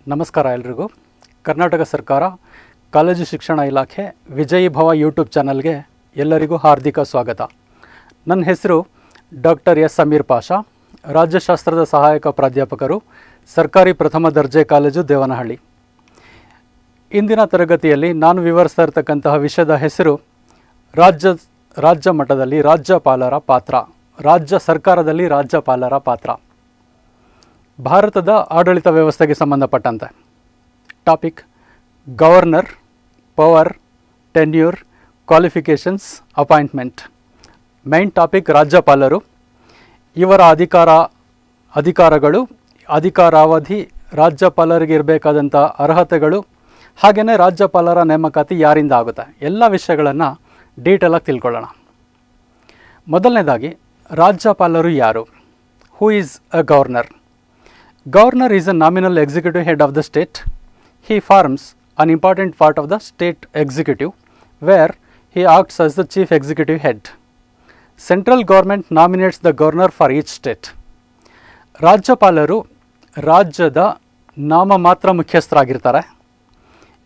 ನಮಸ್ಕಾರ ಎಲ್ರಿಗೂ. ಕರ್ನಾಟಕ ಸರ್ಕಾರ ಕಾಲೇಜು ಶಿಕ್ಷಣ ಇಲಾಖೆ ವಿಜಯೀ ಭವ ಯೂಟ್ಯೂಬ್ ಚಾನಲ್ಗೆ ಎಲ್ಲರಿಗೂ ಹಾರ್ದಿಕ ಸ್ವಾಗತ. ನನ್ನ ಹೆಸರು ಡಾಕ್ಟರ್ ಎಸ್ ಸಮೀರ್ ಪಾಷಾ, ರಾಜ್ಯಶಾಸ್ತ್ರದ ಸಹಾಯಕ ಪ್ರಾಧ್ಯಾಪಕರು, ಸರ್ಕಾರಿ ಪ್ರಥಮ ದರ್ಜೆ ಕಾಲೇಜು ದೇವನಹಳ್ಳಿ. ಇಂದಿನ ತರಗತಿಯಲ್ಲಿ ನಾನು ವಿವರಿಸ್ತಾ ಇರತಕ್ಕಂತಹ ವಿಷಯದ ಹೆಸರು ರಾಜ್ಯ ಮಟ್ಟದಲ್ಲಿ ರಾಜ್ಯಪಾಲರ ಪಾತ್ರ, ರಾಜ್ಯ ಸರ್ಕಾರದಲ್ಲಿ ರಾಜ್ಯಪಾಲರ ಪಾತ್ರ. ಭಾರತದ ಆಡಳಿತ ವ್ಯವಸ್ಥೆಗೆ ಸಂಬಂಧಪಟ್ಟಂತೆ topic governor, power, tenure, qualifications, appointment. Main topic ರಾಜ್ಯಪಾಲರು, ಇವರ ಅಧಿಕಾರಗಳು, ಅಧಿಕಾರಾವಧಿ, ರಾಜ್ಯಪಾಲರಿಗೆ ಇರಬೇಕಾದಂಥ ಅರ್ಹತೆಗಳು, ಹಾಗೆಯೇ ರಾಜ್ಯಪಾಲರ ನೇಮಕಾತಿ ಯಾರಿಂದ ಆಗುತ್ತೆ, ಎಲ್ಲ ವಿಷಯಗಳನ್ನು ಡೀಟೇಲಾಗಿ ತಿಳ್ಕೊಳ್ಳೋಣ. ಮೊದಲನೇದಾಗಿ ರಾಜ್ಯಪಾಲರು ಯಾರು? Who is a governor? Governor is a nominal executive head of the state. He forms an important part of the state executive where he acts as the chief executive head. Central government nominates the governor for each state. ರಾಜ್ಯಪಾಲರು ರಾಜ್ಯದ ನಾಮಮಾತ್ರ ಮುಖ್ಯಸ್ಥರಾಗಿರ್ತಾರೆ.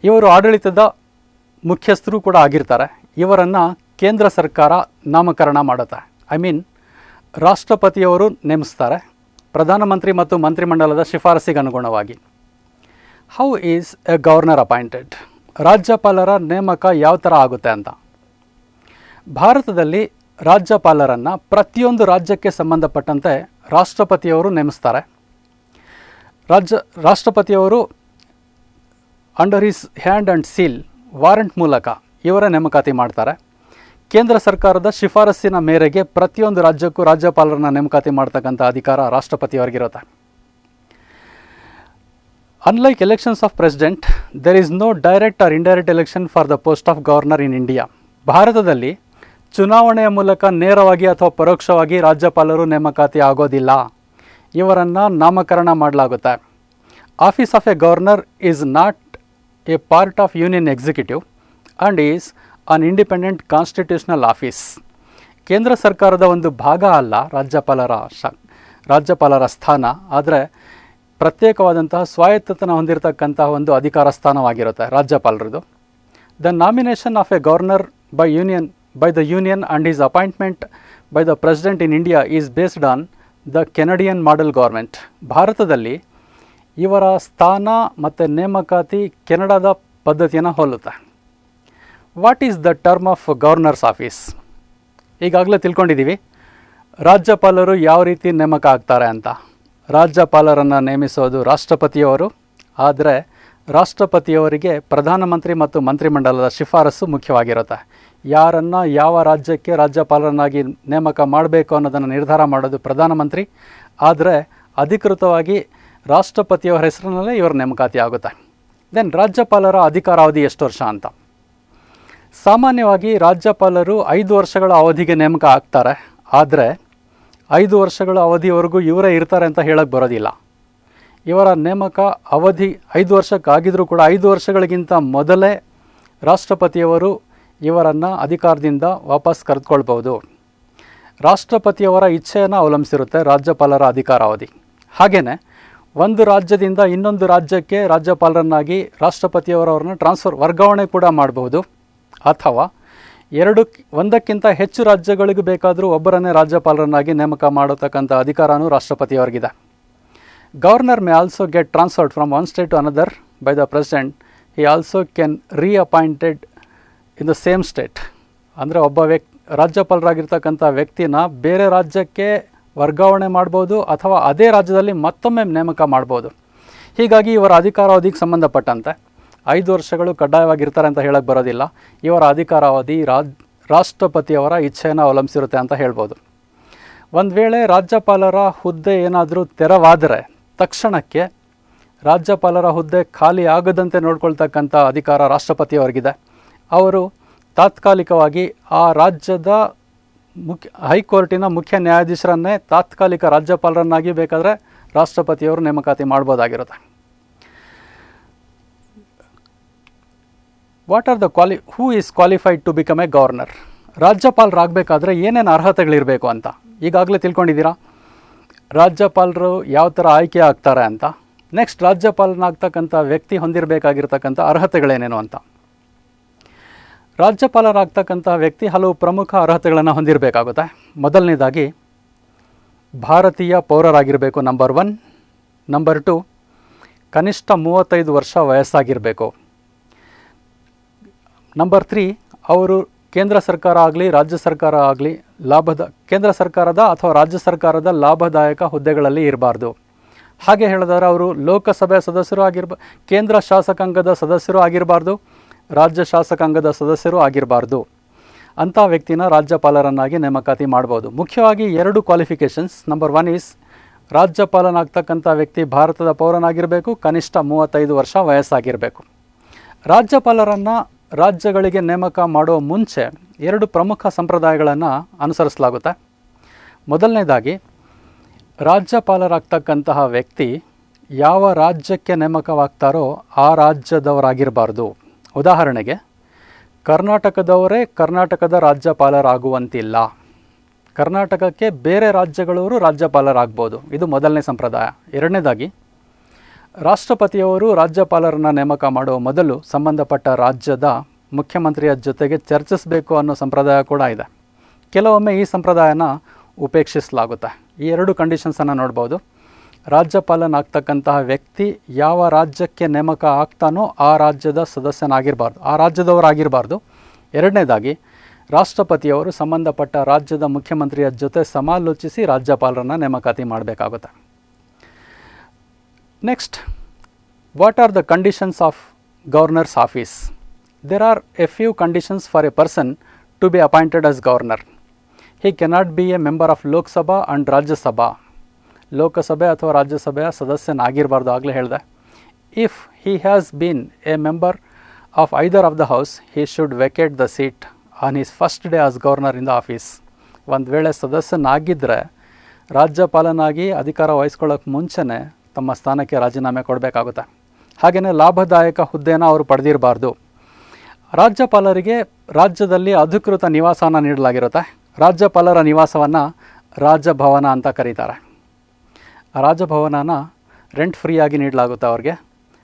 ಇವರು ಆಡಳಿತದ ಮುಖ್ಯಸ್ಥರು ಕೂಡ ಆಗಿರ್ತಾರೆ. ಇವರನ್ನು ಕೇಂದ್ರ ಸರ್ಕಾರ ನಾಮಕರಣ ಮಾಡುತ್ತೆ. ರಾಷ್ಟ್ರಪತಿಯವರು ನೇಮಿಸ್ತಾರೆ, ಪ್ರಧಾನಮಂತ್ರಿ ಮತ್ತು ಮಂತ್ರಿಮಂಡಲದ ಶಿಫಾರಸಿಗೆ ಅನುಗುಣವಾಗಿ. How is A governor appointed? ರಾಜ್ಯಪಾಲರ ನೇಮಕ ಯಾವ ಥರ ಆಗುತ್ತೆ ಅಂತ. ಭಾರತದಲ್ಲಿ ರಾಜ್ಯಪಾಲರನ್ನು ಪ್ರತಿಯೊಂದು ರಾಜ್ಯಕ್ಕೆ ಸಂಬಂಧಪಟ್ಟಂತೆ ರಾಷ್ಟ್ರಪತಿಯವರು ನೇಮಿಸ್ತಾರೆ. ರಾಷ್ಟ್ರಪತಿಯವರು under his hand and seal warrant ಮೂಲಕ ಇವರ ನೇಮಕಾತಿ ಮಾಡ್ತಾರೆ. ಕೇಂದ್ರ ಸರ್ಕಾರದ ಶಿಫಾರಸ್ಸಿನ ಮೇರೆಗೆ ಪ್ರತಿಯೊಂದು ರಾಜ್ಯಕ್ಕೂ ರಾಜ್ಯಪಾಲರನ್ನ ನೇಮಕಾತಿ ಮಾಡ್ತಕ್ಕಂಥ ಅಧಿಕಾರ ರಾಷ್ಟ್ರಪತಿಯವರಿಗಿರುತ್ತೆ. Unlike elections of president, there is no direct or indirect election for the post of governor in India. ಭಾರತದಲ್ಲಿ ಚುನಾವಣೆಯ ಮೂಲಕ ನೇರವಾಗಿ ಅಥವಾ ಪರೋಕ್ಷವಾಗಿ ರಾಜ್ಯಪಾಲರು ನೇಮಕಾತಿ ಆಗೋದಿಲ್ಲ. ಇವರನ್ನು ನಾಮಕರಣ ಮಾಡಲಾಗುತ್ತೆ. Office of a governor is not A part of union executive and is an independent constitutional office. ಕೇಂದ್ರ ಸರ್ಕಾರದ ಒಂದು ಭಾಗ ಅಲ್ಲ ರಾಜ್ಯಪಾಲರ ಸ್ಥಾನ, ಆದರೆ ಪ್ರತ್ಯೇಕವಾದಂತಹ ಸ್ವಾಯತ್ತತನ ಹೊಂದಿರತಕ್ಕಂತಹ ಒಂದು ಅಧಿಕಾರ ಸ್ಥಾನವಾಗಿರುತ್ತೆ ರಾಜ್ಯಪಾಲರದು. The nomination of a governor by the union and is appointment by the president in India is based on the Canadian model government. ಭಾರತದಲ್ಲಿ ಇವರ ಸ್ಥಾನ ಮತ್ತು ನೇಮಕಾತಿ ಕೆನಡಾದ ಪದ್ಧತಿಯನ್ನು ಹೋಲುತ್ತೆ. What is the term of governor's office? ಈಗಾಗಲೇ ತಿಳ್ಕೊಂಡಿದ್ದೀವಿ ರಾಜ್ಯಪಾಲರು ಯಾವ ರೀತಿ ನೇಮಕ ಆಗ್ತಾರೆ ಅಂತ. ರಾಜ್ಯಪಾಲರನ್ನು ನೇಮಿಸೋದು ರಾಷ್ಟ್ರಪತಿಯವರು, ಆದರೆ ರಾಷ್ಟ್ರಪತಿಯವರಿಗೆ ಪ್ರಧಾನಮಂತ್ರಿ ಮತ್ತು ಮಂತ್ರಿಮಂಡಲದ ಶಿಫಾರಸು ಮುಖ್ಯವಾಗಿರುತ್ತೆ. ಯಾರನ್ನು ಯಾವ ರಾಜ್ಯಕ್ಕೆ ರಾಜ್ಯಪಾಲರನ್ನಾಗಿ ನೇಮಕ ಮಾಡಬೇಕು ಅನ್ನೋದನ್ನು ನಿರ್ಧಾರ ಮಾಡೋದು ಪ್ರಧಾನಮಂತ್ರಿ, ಆದರೆ ಅಧಿಕೃತವಾಗಿ ರಾಷ್ಟ್ರಪತಿಯವರ ಹೆಸರಿನಲ್ಲೇ ಇವರ ನೇಮಕಾತಿ ಆಗುತ್ತೆ. ದೆನ್ ರಾಜ್ಯಪಾಲರ ಅಧಿಕಾರಾವಧಿ ಎಷ್ಟು ವರ್ಷ ಅಂತ. ಸಾಮಾನ್ಯವಾಗಿ ರಾಜ್ಯಪಾಲರು 5 ವರ್ಷಗಳ ಅವಧಿಗೆ ನೇಮಕ ಆಗ್ತಾರೆ, ಆದರೆ 5 ವರ್ಷಗಳ ಅವಧಿಯವರೆಗೂ ಇವರೇ ಇರ್ತಾರೆ ಅಂತ ಹೇಳಕ್ಕೆ ಬರೋದಿಲ್ಲ. ಇವರ ನೇಮಕ ಅವಧಿ 5 ವರ್ಷಕ್ಕಾಗಿದ್ರೂ ಕೂಡ 5 ವರ್ಷಗಳಿಗಿಂತ ಮೊದಲೇ ರಾಷ್ಟ್ರಪತಿಯವರು ಇವರನ್ನು ಅಧಿಕಾರದಿಂದ ವಾಪಸ್ ಕರೆದುಕೊಳ್ಬೋದು. ರಾಷ್ಟ್ರಪತಿಯವರ ಇಚ್ಛೆಯನ್ನು ಅವಲಂಬಿಸಿರುತ್ತೆ ರಾಜ್ಯಪಾಲರ ಅಧಿಕಾರಾವಧಿ. ಹಾಗೆಯೇ ಒಂದು ರಾಜ್ಯದಿಂದ ಇನ್ನೊಂದು ರಾಜ್ಯಕ್ಕೆ ರಾಜ್ಯಪಾಲರನ್ನಾಗಿ ರಾಷ್ಟ್ರಪತಿಯವರವ್ರನ್ನ ವರ್ಗಾವಣೆ ಕೂಡ ಮಾಡಬಹುದು, ಅಥವಾ ಒಂದಕ್ಕಿಂತ ಹೆಚ್ಚು ರಾಜ್ಯಗಳಿಗೂ ಬೇಕಾದರೂ ಒಬ್ಬರನ್ನೇ ರಾಜ್ಯಪಾಲರನ್ನಾಗಿ ನೇಮಕ ಮಾಡತಕ್ಕಂಥ ಅಧಿಕಾರನೂ ರಾಷ್ಟ್ರಪತಿಯವರಿಗಿದೆ. Governor may also get transferred from one state to another by the president. He also can reappointed in the same state. ಅಂದರೆ ರಾಜ್ಯಪಾಲರಾಗಿರ್ತಕ್ಕಂಥ ವ್ಯಕ್ತಿನ ಬೇರೆ ರಾಜ್ಯಕ್ಕೆ ವರ್ಗಾವಣೆ ಮಾಡ್ಬೋದು, ಅಥವಾ ಅದೇ ರಾಜ್ಯದಲ್ಲಿ ಮತ್ತೊಮ್ಮೆ ನೇಮಕ ಮಾಡ್ಬೋದು. ಹೀಗಾಗಿ ಇವರ ಅಧಿಕಾರಾವಧಿಗೆ ಸಂಬಂಧಪಟ್ಟಂತೆ 5 ವರ್ಷಗಳು ಕಡ್ಡಾಯವಾಗಿರ್ತಾರೆ ಅಂತ ಹೇಳಕ್ಕೆ ಬರೋದಿಲ್ಲ. ಇವರ ಅಧಿಕಾರಾವಧಿ ರಾಷ್ಟ್ರಪತಿಯವರ ಇಚ್ಛೆಯನ್ನು ಅವಲಂಬಿಸಿರುತ್ತೆ ಅಂತ ಹೇಳ್ಬೋದು. ಒಂದು ವೇಳೆ ರಾಜ್ಯಪಾಲರ ಹುದ್ದೆ ಏನಾದರೂ ತೆರವಾದರೆ ತಕ್ಷಣಕ್ಕೆ ರಾಜ್ಯಪಾಲರ ಹುದ್ದೆ ಖಾಲಿ ಆಗದಂತೆ ನೋಡ್ಕೊಳ್ತಕ್ಕಂಥ ಅಧಿಕಾರ ರಾಷ್ಟ್ರಪತಿಯವರಿಗಿದೆ. ಅವರು ತಾತ್ಕಾಲಿಕವಾಗಿ ಆ ರಾಜ್ಯದ ಹೈಕೋರ್ಟಿನ ಮುಖ್ಯ ನ್ಯಾಯಾಧೀಶರನ್ನೇ ತಾತ್ಕಾಲಿಕ ರಾಜ್ಯಪಾಲರನ್ನಾಗಿ ಬೇಕಾದರೆ ರಾಷ್ಟ್ರಪತಿಯವರು ನೇಮಕಾತಿ ಮಾಡ್ಬೋದಾಗಿರುತ್ತೆ. What are the who is qualified to become a governor? ರಾಜ್ಯಪಾಲರಾಗಬೇಕಾದ್ರೆ ಏನೇನು ಅರ್ಹತೆಗಳಿರಬೇಕು ಅಂತ ಈಗಾಗಲೇ ತಿಳ್ಕೊಂಡಿದ್ದೀರಾ. ರಾಜ್ಯಪಾಲರು ಯಾವ ಥರ ಆಯ್ಕೆ ಆಗ್ತಾರೆ ಅಂತ. ನೆಕ್ಸ್ಟ್, ರಾಜ್ಯಪಾಲನಾಗ್ತಕ್ಕಂಥ ವ್ಯಕ್ತಿ ಹೊಂದಿರಬೇಕಾಗಿರ್ತಕ್ಕಂಥ ಅರ್ಹತೆಗಳೇನೇನು ಅಂತ. ರಾಜ್ಯಪಾಲರಾಗ್ತಕ್ಕಂಥ ವ್ಯಕ್ತಿ ಹಲವು ಪ್ರಮುಖ ಅರ್ಹತೆಗಳನ್ನು ಹೊಂದಿರಬೇಕಾಗುತ್ತೆ. ಮೊದಲನೇದಾಗಿ ಭಾರತೀಯ ಪೌರರಾಗಿರಬೇಕು, ನಂಬರ್ 1. ನಂಬರ್ 2, ಕನಿಷ್ಠ 35 ವರ್ಷ ವಯಸ್ಸಾಗಿರಬೇಕು. ನಂಬರ್ 3, ಅವರು ಕೇಂದ್ರ ಸರ್ಕಾರ ಆಗಲಿ ರಾಜ್ಯ ಸರ್ಕಾರ ಆಗಲಿ ಕೇಂದ್ರ ಸರ್ಕಾರದ ಅಥವಾ ರಾಜ್ಯ ಸರ್ಕಾರದ ಲಾಭದಾಯಕ ಹುದ್ದೆಗಳಲ್ಲಿ ಇರಬಾರ್ದು. ಹಾಗೆ ಹೇಳಿದರೆ ಅವರು ಲೋಕಸಭೆ ಸದಸ್ಯರು ಕೇಂದ್ರ ಶಾಸಕಾಂಗದ ಸದಸ್ಯರು ಆಗಿರಬಾರ್ದು, ರಾಜ್ಯ ಶಾಸಕಾಂಗದ ಸದಸ್ಯರು ಆಗಿರಬಾರ್ದು. ಅಂಥ ವ್ಯಕ್ತಿನ ರಾಜ್ಯಪಾಲರನ್ನಾಗಿ ನೇಮಕಾತಿ ಮಾಡ್ಬೋದು. ಮುಖ್ಯವಾಗಿ 2 ಕ್ವಾಲಿಫಿಕೇಷನ್ಸ್. ನಂಬರ್ 1 ಈಸ್ ರಾಜ್ಯಪಾಲನಾಗ್ತಕ್ಕಂಥ ವ್ಯಕ್ತಿ ಭಾರತದ ಪೌರನಾಗಿರಬೇಕು, ಕನಿಷ್ಠ 35 ವರ್ಷ ವಯಸ್ಸಾಗಿರಬೇಕು. ರಾಜ್ಯಪಾಲರನ್ನು ರಾಜ್ಯಗಳಿಗೆ ನೇಮಕ ಮಾಡುವ ಮುಂಚೆ 2 ಪ್ರಮುಖ ಸಂಪ್ರದಾಯಗಳನ್ನು ಅನುಸರಿಸಲಾಗುತ್ತೆ. ಮೊದಲನೇದಾಗಿ, ರಾಜ್ಯಪಾಲರಾಗ್ತಕ್ಕಂತಹ ವ್ಯಕ್ತಿ ಯಾವ ರಾಜ್ಯಕ್ಕೆ ನೇಮಕವಾಗ್ತಾರೋ ಆ ರಾಜ್ಯದವರಾಗಿರಬಾರ್ದು. ಉದಾಹರಣೆಗೆ, ಕರ್ನಾಟಕದವರೇ ಕರ್ನಾಟಕದ ರಾಜ್ಯಪಾಲರಾಗುವಂತಿಲ್ಲ. ಕರ್ನಾಟಕಕ್ಕೆ ಬೇರೆ ರಾಜ್ಯಗಳವರು ರಾಜ್ಯಪಾಲರಾಗ್ಬೋದು. ಇದು ಮೊದಲನೇ ಸಂಪ್ರದಾಯ. ಎರಡನೇದಾಗಿ, ರಾಷ್ಟ್ರಪತಿಯವರು ರಾಜ್ಯಪಾಲರನ್ನು ನೇಮಕ ಮಾಡುವ ಮೊದಲು ಸಂಬಂಧಪಟ್ಟ ರಾಜ್ಯದ ಮುಖ್ಯಮಂತ್ರಿಯ ಜೊತೆಗೆ ಚರ್ಚಿಸಬೇಕು ಅನ್ನೋ ಸಂಪ್ರದಾಯ ಕೂಡ ಇದೆ. ಕೆಲವೊಮ್ಮೆ ಈ ಸಂಪ್ರದಾಯನ ಉಪೇಕ್ಷಿಸಲಾಗುತ್ತೆ. ಈ 2 ಕಂಡೀಷನ್ಸನ್ನು ನೋಡ್ಬೋದು. ರಾಜ್ಯಪಾಲನಾಗ್ತಕ್ಕಂತಹ ವ್ಯಕ್ತಿ ಯಾವ ರಾಜ್ಯಕ್ಕೆ ನೇಮಕ ಆಗ್ತಾನೋ ಆ ರಾಜ್ಯದ ಸದಸ್ಯನಾಗಿರಬಾರ್ದು, ಆ ರಾಜ್ಯದವರಾಗಿರಬಾರ್ದು. ಎರಡನೇದಾಗಿ, ರಾಷ್ಟ್ರಪತಿಯವರು ಸಂಬಂಧಪಟ್ಟ ರಾಜ್ಯದ ಮುಖ್ಯಮಂತ್ರಿಯ ಜೊತೆ ಸಮಾಲೋಚಿಸಿ ರಾಜ್ಯಪಾಲರನ್ನು ನೇಮಕಾತಿ ಮಾಡಬೇಕಾಗುತ್ತೆ. Next, what are the conditions of governor's office? There are a few conditions for a person to be appointed as governor. He cannot be a member of Lok Sabha and Rajya Sabha. Lok Sabha ಅಥವಾ ರಾಜ್ಯಸಭೆಯ ಸದಸ್ಯನಾಗಿರಬಾರ್ದು, ಆಗಲೇ ಹೇಳಿದೆ. If he has been a member of either of the house, he should vacate the seat on his first day as governor in the office. ಒಂದು ವೇಳೆ ಸದಸ್ಯನಾಗಿದ್ದರೆ ರಾಜ್ಯಪಾಲನಾಗಿ ಅಧಿಕಾರ ವಹಿಸ್ಕೊಳ್ಳೋಕೆ ಮುಂಚೆನೇ ತಮ್ಮ ಸ್ಥಾನಕ್ಕೆ ರಾಜೀನಾಮೆ ಕೊಡಬೇಕಾಗುತ್ತೆ. ಹಾಗೆಯೇ ಲಾಭದಾಯಕ ಹುದ್ದೆಯನ್ನು ಅವರು ಪಡೆದಿರಬಾರ್ದು. ರಾಜ್ಯಪಾಲರಿಗೆ ರಾಜ್ಯದಲ್ಲಿ ಅಧಿಕೃತ ನಿವಾಸವನ್ನು ನೀಡಲಾಗಿರುತ್ತೆ. ರಾಜ್ಯಪಾಲರ ನಿವಾಸವನ್ನು ರಾಜಭವನ ಅಂತ ಕರೀತಾರೆ. ಆ ರಾಜಭವನನ ರೆಂಟ್ ಫ್ರೀಯಾಗಿ ನೀಡಲಾಗುತ್ತೆ ಅವ್ರಿಗೆ.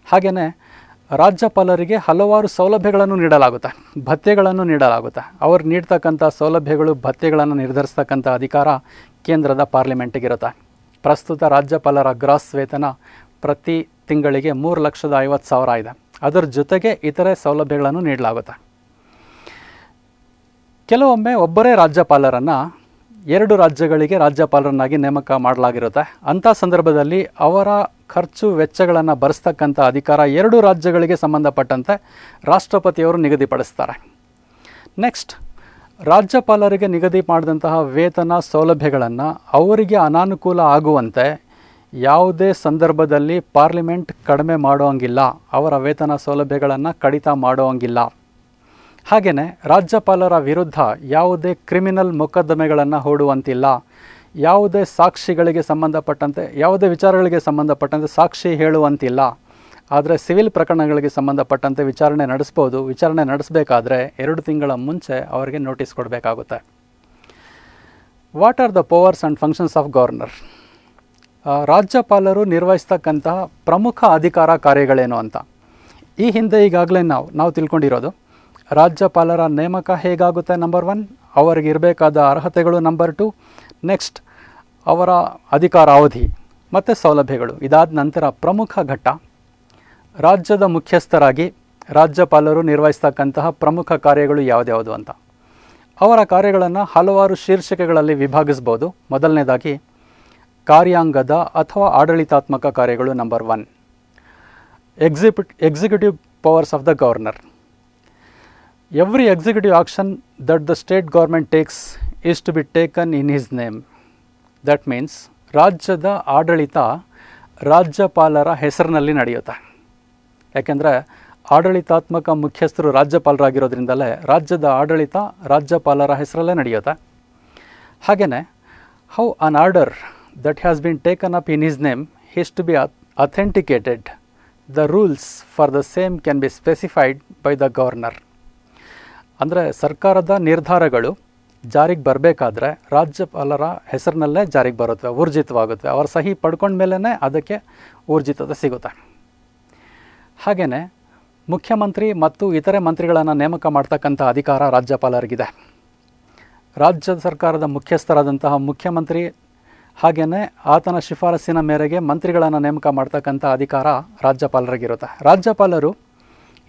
ಹಾಗೆಯೇ ರಾಜ್ಯಪಾಲರಿಗೆ ಹಲವಾರು ಸೌಲಭ್ಯಗಳನ್ನು ನೀಡಲಾಗುತ್ತೆ, ಭತ್ಯೆಗಳನ್ನು ನೀಡಲಾಗುತ್ತೆ. ಅವ್ರು ನೀಡ್ತಕ್ಕಂಥ ಸೌಲಭ್ಯಗಳು, ಭತ್ಯೆಗಳನ್ನು ನಿರ್ಧರಿಸ್ತಕ್ಕಂಥ ಅಧಿಕಾರ ಕೇಂದ್ರದ ಪಾರ್ಲಿಮೆಂಟಿಗಿರುತ್ತೆ. ಪ್ರಸ್ತುತ ರಾಜ್ಯಪಾಲರ ಗ್ರಾಸ್ ವೇತನ ಪ್ರತಿ ತಿಂಗಳಿಗೆ 3,50,000 ಇದೆ. ಅದರ ಜೊತೆಗೆ ಇತರೆ ಸೌಲಭ್ಯಗಳನ್ನು ನೀಡಲಾಗುತ್ತೆ. ಕೆಲವೊಮ್ಮೆ ಒಬ್ಬರೇ ರಾಜ್ಯಪಾಲರನ್ನು 2 ರಾಜ್ಯಗಳಿಗೆ ರಾಜ್ಯಪಾಲರನ್ನಾಗಿ ನೇಮಕ ಮಾಡಲಾಗಿರುತ್ತೆ. ಅಂಥ ಸಂದರ್ಭದಲ್ಲಿ ಅವರ ಖರ್ಚು ವೆಚ್ಚಗಳನ್ನು ಭರಿಸ್ತಕ್ಕಂಥ ಅಧಿಕಾರ 2 ರಾಜ್ಯಗಳಿಗೆ ಸಂಬಂಧಪಟ್ಟಂತೆ ರಾಷ್ಟ್ರಪತಿಯವರು ನಿಗದಿಪಡಿಸ್ತಾರೆ. ನೆಕ್ಸ್ಟ್, ರಾಜ್ಯಪಾಲರಿಗೆ ನಿಗದಿ ಮಾಡಿದಂತಹ ವೇತನ ಸೌಲಭ್ಯಗಳನ್ನು ಅವರಿಗೆ ಅನಾನುಕೂಲ ಆಗುವಂತೆ ಯಾವುದೇ ಸಂದರ್ಭದಲ್ಲಿ ಪಾರ್ಲಿಮೆಂಟ್ ಕಡಿಮೆ ಮಾಡೋಂಗಿಲ್ಲ, ಅವರ ವೇತನ ಸೌಲಭ್ಯಗಳನ್ನು ಕಡಿತ ಮಾಡೋಂಗಿಲ್ಲ. ಹಾಗೆಯೇ ರಾಜ್ಯಪಾಲರ ವಿರುದ್ಧ ಯಾವುದೇ ಕ್ರಿಮಿನಲ್ ಮೊಕದ್ದಮೆಗಳನ್ನು ಹೂಡುವಂತಿಲ್ಲ, ಯಾವುದೇ ಸಾಕ್ಷಿಗಳಿಗೆ ಸಂಬಂಧಪಟ್ಟಂತೆ, ಯಾವುದೇ ವಿಚಾರಗಳಿಗೆ ಸಂಬಂಧಪಟ್ಟಂತೆ ಸಾಕ್ಷಿ ಹೇಳುವಂತಿಲ್ಲ. ಆದರೆ ಸಿವಿಲ್ ಪ್ರಕರಣಗಳಿಗೆ ಸಂಬಂಧಪಟ್ಟಂತೆ ವಿಚಾರಣೆ ನಡೆಸ್ಬೋದು. ವಿಚಾರಣೆ ನಡೆಸಬೇಕಾದ್ರೆ 2 ತಿಂಗಳ ಮುಂಚೆ ಅವರಿಗೆ ನೋಟಿಸ್ ಕೊಡಬೇಕಾಗುತ್ತೆ. What are the powers and functions of governor? ರಾಜ್ಯಪಾಲರು ನಿರ್ವಹಿಸ್ತಕ್ಕಂತಹ ಪ್ರಮುಖ ಅಧಿಕಾರ ಕಾರ್ಯಗಳೇನು ಅಂತ ಈ ಹಿಂದೆ ಈಗಾಗಲೇ ನಾವು ತಿಳ್ಕೊಂಡಿರೋದು. ರಾಜ್ಯಪಾಲರ ನೇಮಕ ಹೇಗಾಗುತ್ತೆ, ನಂಬರ್ 1, ಅವರಿಗೆ ಇರಬೇಕಾದ ಅರ್ಹತೆಗಳು, ನಂಬರ್ 2, ನೆಕ್ಸ್ಟ್ ಅವರ ಅಧಿಕಾರಾವಧಿ ಮತ್ತು ಸೌಲಭ್ಯಗಳು. ಇದಾದ ನಂತರ ಪ್ರಮುಖ ಘಟ್ಟ, ರಾಜ್ಯದ ಮುಖ್ಯಸ್ಥರಾಗಿ ರಾಜ್ಯಪಾಲರು ನಿರ್ವಹಿಸ್ತಕ್ಕಂತಹ ಪ್ರಮುಖ ಕಾರ್ಯಗಳು ಯಾವುದ್ಯಾವುದು ಅಂತ. ಅವರ ಕಾರ್ಯಗಳನ್ನು ಹಲವಾರು ಶೀರ್ಷಿಕೆಗಳಲ್ಲಿ ವಿಭಾಗಿಸ್ಬೋದು. ಮೊದಲನೇದಾಗಿ ಕಾರ್ಯಾಂಗದ ಅಥವಾ ಆಡಳಿತಾತ್ಮಕ ಕಾರ್ಯಗಳು, number 1. Executive powers of the governor. Every executive action that the state government takes is to be taken in his name. That means ರಾಜ್ಯದ ಆಡಳಿತ ರಾಜ್ಯಪಾಲರ ಹೆಸರಿನಲ್ಲಿ ನಡೆಯುತ್ತೆ. ಯಾಕೆಂದರೆ ಆಡಳಿತಾತ್ಮಕ ಮುಖ್ಯಸ್ಥರು ರಾಜ್ಯಪಾಲರಾಗಿರೋದ್ರಿಂದಲೇ ರಾಜ್ಯದ ಆಡಳಿತ ರಾಜ್ಯಪಾಲರ ಹೆಸರಲ್ಲೇ ನಡೆಯುತ್ತೆ. ಹಾಗೆಯೇ how an order that has been taken up in his name is to be authenticated. The rules for the same can be specified by the governor. ಅಂದರೆ ಸರ್ಕಾರದ ನಿರ್ಧಾರಗಳು ಜಾರಿಗೆ ಬರಬೇಕಾದ್ರೆ ರಾಜ್ಯಪಾಲರ ಹೆಸರಿನಲ್ಲೇ ಜಾರಿಗೆ ಬರುತ್ತೆ, ಊರ್ಜಿತವಾಗುತ್ತೆ. ಅವರ ಸಹಿ ಪಡ್ಕೊಂಡ್ಮೇಲೇ ಅದಕ್ಕೆ ಊರ್ಜಿತತೆ ಸಿಗುತ್ತೆ. ಹಾಗೆಯೇ ಮುಖ್ಯಮಂತ್ರಿ ಮತ್ತು ಇತರೆ ಮಂತ್ರಿಗಳನ್ನು ನೇಮಕ ಮಾಡ್ತಕ್ಕಂಥ ಅಧಿಕಾರ ರಾಜ್ಯಪಾಲರಿಗಿದೆ. ರಾಜ್ಯ ಸರ್ಕಾರದ ಮುಖ್ಯಸ್ಥರಾದಂತಹ ಮುಖ್ಯಮಂತ್ರಿ ಹಾಗೆಯೇ ಆತನ ಶಿಫಾರಸ್ಸಿನ ಮೇರೆಗೆ ಮಂತ್ರಿಗಳನ್ನು ನೇಮಕ ಮಾಡ್ತಕ್ಕಂಥ ಅಧಿಕಾರ ರಾಜ್ಯಪಾಲರಿಗಿರುತ್ತೆ. ರಾಜ್ಯಪಾಲರು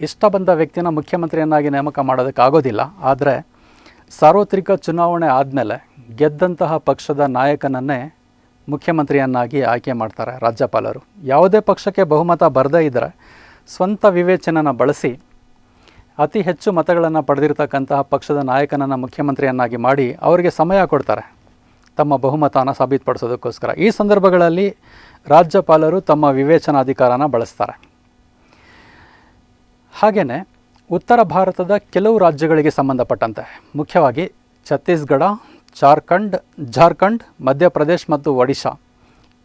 ಇಷ್ಟ ಬಂದ ವ್ಯಕ್ತಿನ ಮುಖ್ಯಮಂತ್ರಿಯನ್ನಾಗಿ ನೇಮಕ ಮಾಡೋದಕ್ಕಾಗೋದಿಲ್ಲ. ಆದರೆ ಸಾರ್ವತ್ರಿಕ ಚುನಾವಣೆ ಆದಮೇಲೆ ಗೆದ್ದಂತಹ ಪಕ್ಷದ ನಾಯಕನನ್ನೇ ಮುಖ್ಯಮಂತ್ರಿಯನ್ನಾಗಿ ಆಯ್ಕೆ ಮಾಡ್ತಾರೆ ರಾಜ್ಯಪಾಲರು. ಯಾವುದೇ ಪಕ್ಷಕ್ಕೆ ಬಹುಮತ ಬರದೇ ಇದ್ದರೆ ಸ್ವಂತ ವಿವೇಚನೆನ ಬಳಸಿ ಅತಿ ಹೆಚ್ಚು ಮತಗಳನ್ನು ಪಡೆದಿರತಕ್ಕಂತಹ ಪಕ್ಷದ ನಾಯಕನನ್ನು ಮುಖ್ಯಮಂತ್ರಿಯನ್ನಾಗಿ ಮಾಡಿ ಅವರಿಗೆ ಸಮಯ ಕೊಡ್ತಾರೆ ತಮ್ಮ ಬಹುಮತನ ಸಾಬೀತುಪಡಿಸೋದಕ್ಕೋಸ್ಕರ. ಈ ಸಂದರ್ಭಗಳಲ್ಲಿ ರಾಜ್ಯಪಾಲರು ತಮ್ಮ ವಿವೇಚನಾಧಿಕಾರನ ಬಳಸ್ತಾರೆ. ಹಾಗೆಯೇ ಉತ್ತರ ಭಾರತದ ಕೆಲವು ರಾಜ್ಯಗಳಿಗೆ ಸಂಬಂಧಪಟ್ಟಂತೆ, ಮುಖ್ಯವಾಗಿ ಛತ್ತೀಸ್ಗಢ, ಜಾರ್ಖಂಡ್, ಮಧ್ಯಪ್ರದೇಶ್ ಮತ್ತು ಒಡಿಶಾ,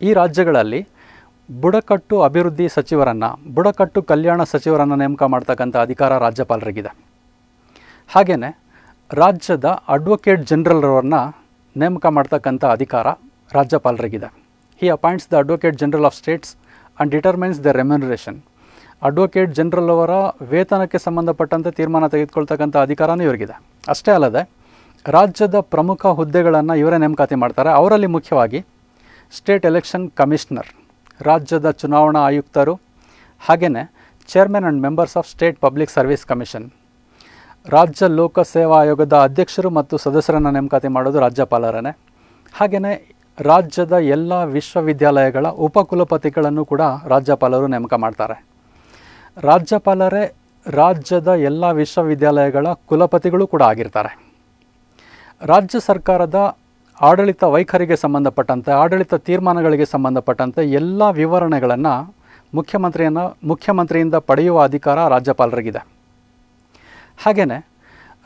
ಈ ರಾಜ್ಯಗಳಲ್ಲಿ ಬುಡಕಟ್ಟು ಅಭಿವೃದ್ಧಿ ಸಚಿವರನ್ನು, ಬುಡಕಟ್ಟು ಕಲ್ಯಾಣ ಸಚಿವರನ್ನು ನೇಮಕ ಮಾಡ್ತಕ್ಕಂಥ ಅಧಿಕಾರ ರಾಜ್ಯಪಾಲರಿಗಿದೆ. ಹಾಗೆಯೇ ರಾಜ್ಯದ ಅಡ್ವೊಕೇಟ್ ಜನರಲ್ರವ್ರನ್ನ ನೇಮಕ ಮಾಡ್ತಕ್ಕಂಥ ಅಧಿಕಾರ ರಾಜ್ಯಪಾಲರಿಗಿದೆ. He appoints the advocate general of states and determines the remuneration. Advocate general ಅವರ ವೇತನಕ್ಕೆ ಸಂಬಂಧಪಟ್ಟಂತೆ ತೀರ್ಮಾನ ತೆಗೆದುಕೊಳ್ತಕ್ಕಂಥ ಅಧಿಕಾರನೂ ಇವರಿಗಿದೆ. ಅಷ್ಟೇ ಅಲ್ಲದೆ ರಾಜ್ಯದ ಪ್ರಮುಖ ಹುದ್ದೆಗಳನ್ನು ಇವರೇ ನೇಮಕಾತಿ ಮಾಡ್ತಾರೆ. ಅವರಲ್ಲಿ ಮುಖ್ಯವಾಗಿ ಸ್ಟೇಟ್ ಎಲೆಕ್ಷನ್ ಕಮಿಷನರ್, ರಾಜ್ಯದ ಚುನಾವಣಾ ಆಯುಕ್ತರು, ಹಾಗೆಯೇ chairman and members of state public service commission, ರಾಜ್ಯ ಲೋಕ ಸೇವಾ ಆಯೋಗದ ಅಧ್ಯಕ್ಷರು ಮತ್ತು ಸದಸ್ಯರನ್ನು ನೇಮಕಾತಿ ಮಾಡೋದು ರಾಜ್ಯಪಾಲರೇ. ಹಾಗೆಯೇ ರಾಜ್ಯದ ಎಲ್ಲ ವಿಶ್ವವಿದ್ಯಾಲಯಗಳ ಉಪಕುಲಪತಿಗಳನ್ನು ಕೂಡ ರಾಜ್ಯಪಾಲರು ನೇಮಕ ಮಾಡ್ತಾರೆ. ರಾಜ್ಯಪಾಲರೇ ರಾಜ್ಯದ ಎಲ್ಲ ವಿಶ್ವವಿದ್ಯಾಲಯಗಳ ಕುಲಪತಿಗಳು ಕೂಡ ಆಗಿರ್ತಾರೆ. ರಾಜ್ಯ ಸರ್ಕಾರದ ಆಡಳಿತ ವೈಖರಿಗೆ ಸಂಬಂಧಪಟ್ಟಂತೆ, ಆಡಳಿತ ತೀರ್ಮಾನಗಳಿಗೆ ಸಂಬಂಧಪಟ್ಟಂತೆ ಎಲ್ಲ ವಿವರಣೆಗಳನ್ನು ಮುಖ್ಯಮಂತ್ರಿಯಿಂದ ಪಡೆಯುವ ಅಧಿಕಾರ ರಾಜ್ಯಪಾಲರಿಗಿದೆ. ಹಾಗೆಯೇ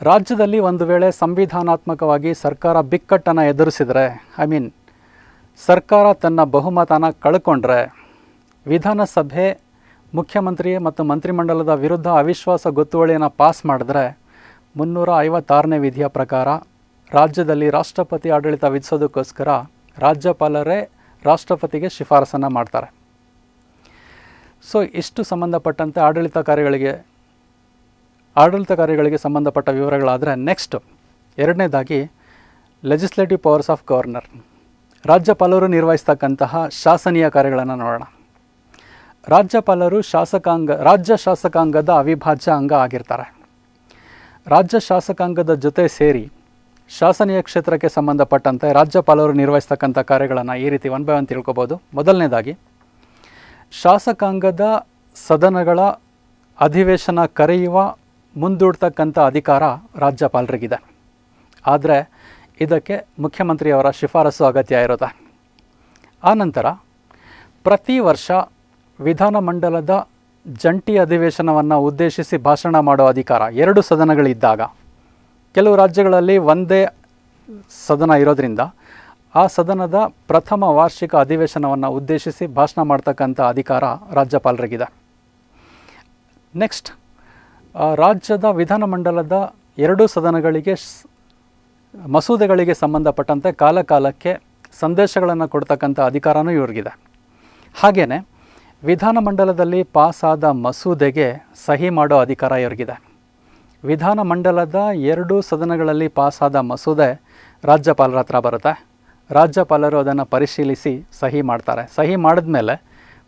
ರಾಜ್ಯದಲ್ಲಿ ಒಂದು ವೇಳೆ ಸಂವಿಧಾನಾತ್ಮಕವಾಗಿ ಸರ್ಕಾರ ಬಿಕ್ಕಟ್ಟನ್ನು ಎದುರಿಸಿದರೆ, ಸರ್ಕಾರ ತನ್ನ ಬಹುಮತನ ಕಳ್ಕೊಂಡ್ರೆ, ವಿಧಾನಸಭೆ ಮುಖ್ಯಮಂತ್ರಿ ಮತ್ತು ಮಂತ್ರಿಮಂಡಲದ ವಿರುದ್ಧ ಅವಿಶ್ವಾಸ ಗೊತ್ತುವಳಿಯನ್ನು ಪಾಸ್ ಮಾಡಿದ್ರೆ 356ನೇ ವಿಧಿಯ ಪ್ರಕಾರ ರಾಜ್ಯದಲ್ಲಿ ರಾಷ್ಟ್ರಪತಿ ಆಡಳಿತ ವಿಧಿಸೋದಕ್ಕೋಸ್ಕರ ರಾಜ್ಯಪಾಲರೇ ರಾಷ್ಟ್ರಪತಿಗೆ ಶಿಫಾರಸನ್ನು ಮಾಡ್ತಾರೆ. ಸೊ ಇಷ್ಟು ಸಂಬಂಧಪಟ್ಟಂತೆ ಆಡಳಿತ ಕಾರ್ಯಗಳಿಗೆ ಸಂಬಂಧಪಟ್ಟ ವಿವರಗಳಾದರೆ, ನೆಕ್ಸ್ಟ್ ಎರಡನೇದಾಗಿ ಲೆಜಿಸ್ಲೇಟಿವ್ ಪವರ್ಸ್ ಆಫ್ ಗವರ್ನರ್, ರಾಜ್ಯಪಾಲರು ನಿರ್ವಹಿಸ್ತಕ್ಕಂತಹ ಶಾಸನೀಯ ಕಾರ್ಯಗಳನ್ನು ನೋಡೋಣ. ರಾಜ್ಯಪಾಲರು ರಾಜ್ಯ ಶಾಸಕಾಂಗದ ಅವಿಭಾಜ್ಯ ಅಂಗ ಆಗಿರ್ತಾರೆ. ರಾಜ್ಯ ಶಾಸಕಾಂಗದ ಜೊತೆ ಸೇರಿ ಶಾಸನೀಯ ಕ್ಷೇತ್ರಕ್ಕೆ ಸಂಬಂಧಪಟ್ಟಂತೆ ರಾಜ್ಯಪಾಲರು ನಿರ್ವಹಿಸ್ತಕ್ಕಂಥ ಕಾರ್ಯಗಳನ್ನು ಈ ರೀತಿ ಒನ್ ಬೈ ಒನ್ ತಿಳ್ಕೊಬೋದು. ಮೊದಲನೇದಾಗಿ ಶಾಸಕಾಂಗದ ಸದನಗಳ ಅಧಿವೇಶನ ಕರೆಯುವ ಮುಂದೂಡ್ತಕ್ಕಂಥ ಅಧಿಕಾರ ರಾಜ್ಯಪಾಲರಿಗಿದೆ. ಆದರೆ ಇದಕ್ಕೆ ಮುಖ್ಯಮಂತ್ರಿಯವರ ಶಿಫಾರಸು ಅಗತ್ಯ ಇರುತ್ತೆ. ಆನಂತರ ಪ್ರತಿ ವರ್ಷ ವಿಧಾನಮಂಡಲದ ಜಂಟಿ ಅಧಿವೇಶನವನ್ನು ಉದ್ದೇಶಿಸಿ ಭಾಷಣ ಮಾಡೋ ಅಧಿಕಾರ 2 ಸದನಗಳಿದ್ದಾಗ, ಕೆಲವು ರಾಜ್ಯಗಳಲ್ಲಿ ಒಂದೇ ಸದನ ಇರೋದ್ರಿಂದ ಆ ಸದನದ ಪ್ರಥಮ ವಾರ್ಷಿಕ ಅಧಿವೇಶನವನ್ನು ಉದ್ದೇಶಿಸಿ ಭಾಷಣ ಮಾಡ್ತಕ್ಕಂಥ ಅಧಿಕಾರ ರಾಜ್ಯಪಾಲರಿಗಿದೆ. ನೆಕ್ಸ್ಟ್, ರಾಜ್ಯದ ವಿಧಾನಮಂಡಲದ 2 ಸದನಗಳಿಗೆ ಮಸೂದೆಗಳಿಗೆ ಸಂಬಂಧಪಟ್ಟಂತೆ ಕಾಲಕಾಲಕ್ಕೆ ಸಂದೇಶಗಳನ್ನು ಕೊಡ್ತಕ್ಕಂಥ ಅಧಿಕಾರನೂ ಇವ್ರಿಗಿದೆ. ಹಾಗೆಯೇ ವಿಧಾನಮಂಡಲದಲ್ಲಿ ಪಾಸಾದ ಮಸೂದೆಗೆ ಸಹಿ ಮಾಡೋ ಅಧಿಕಾರ ಇವರಿಗಿದೆ. ವಿಧಾನಮಂಡಲದ 2 ಸದನಗಳಲ್ಲಿ ಪಾಸಾದ ಮಸೂದೆ ರಾಜ್ಯಪಾಲರ ಹತ್ರ ಬರುತ್ತೆ. ರಾಜ್ಯಪಾಲರು ಅದನ್ನು ಪರಿಶೀಲಿಸಿ ಸಹಿ ಮಾಡ್ತಾರೆ. ಸಹಿ ಮಾಡಿದ ಮೇಲೆ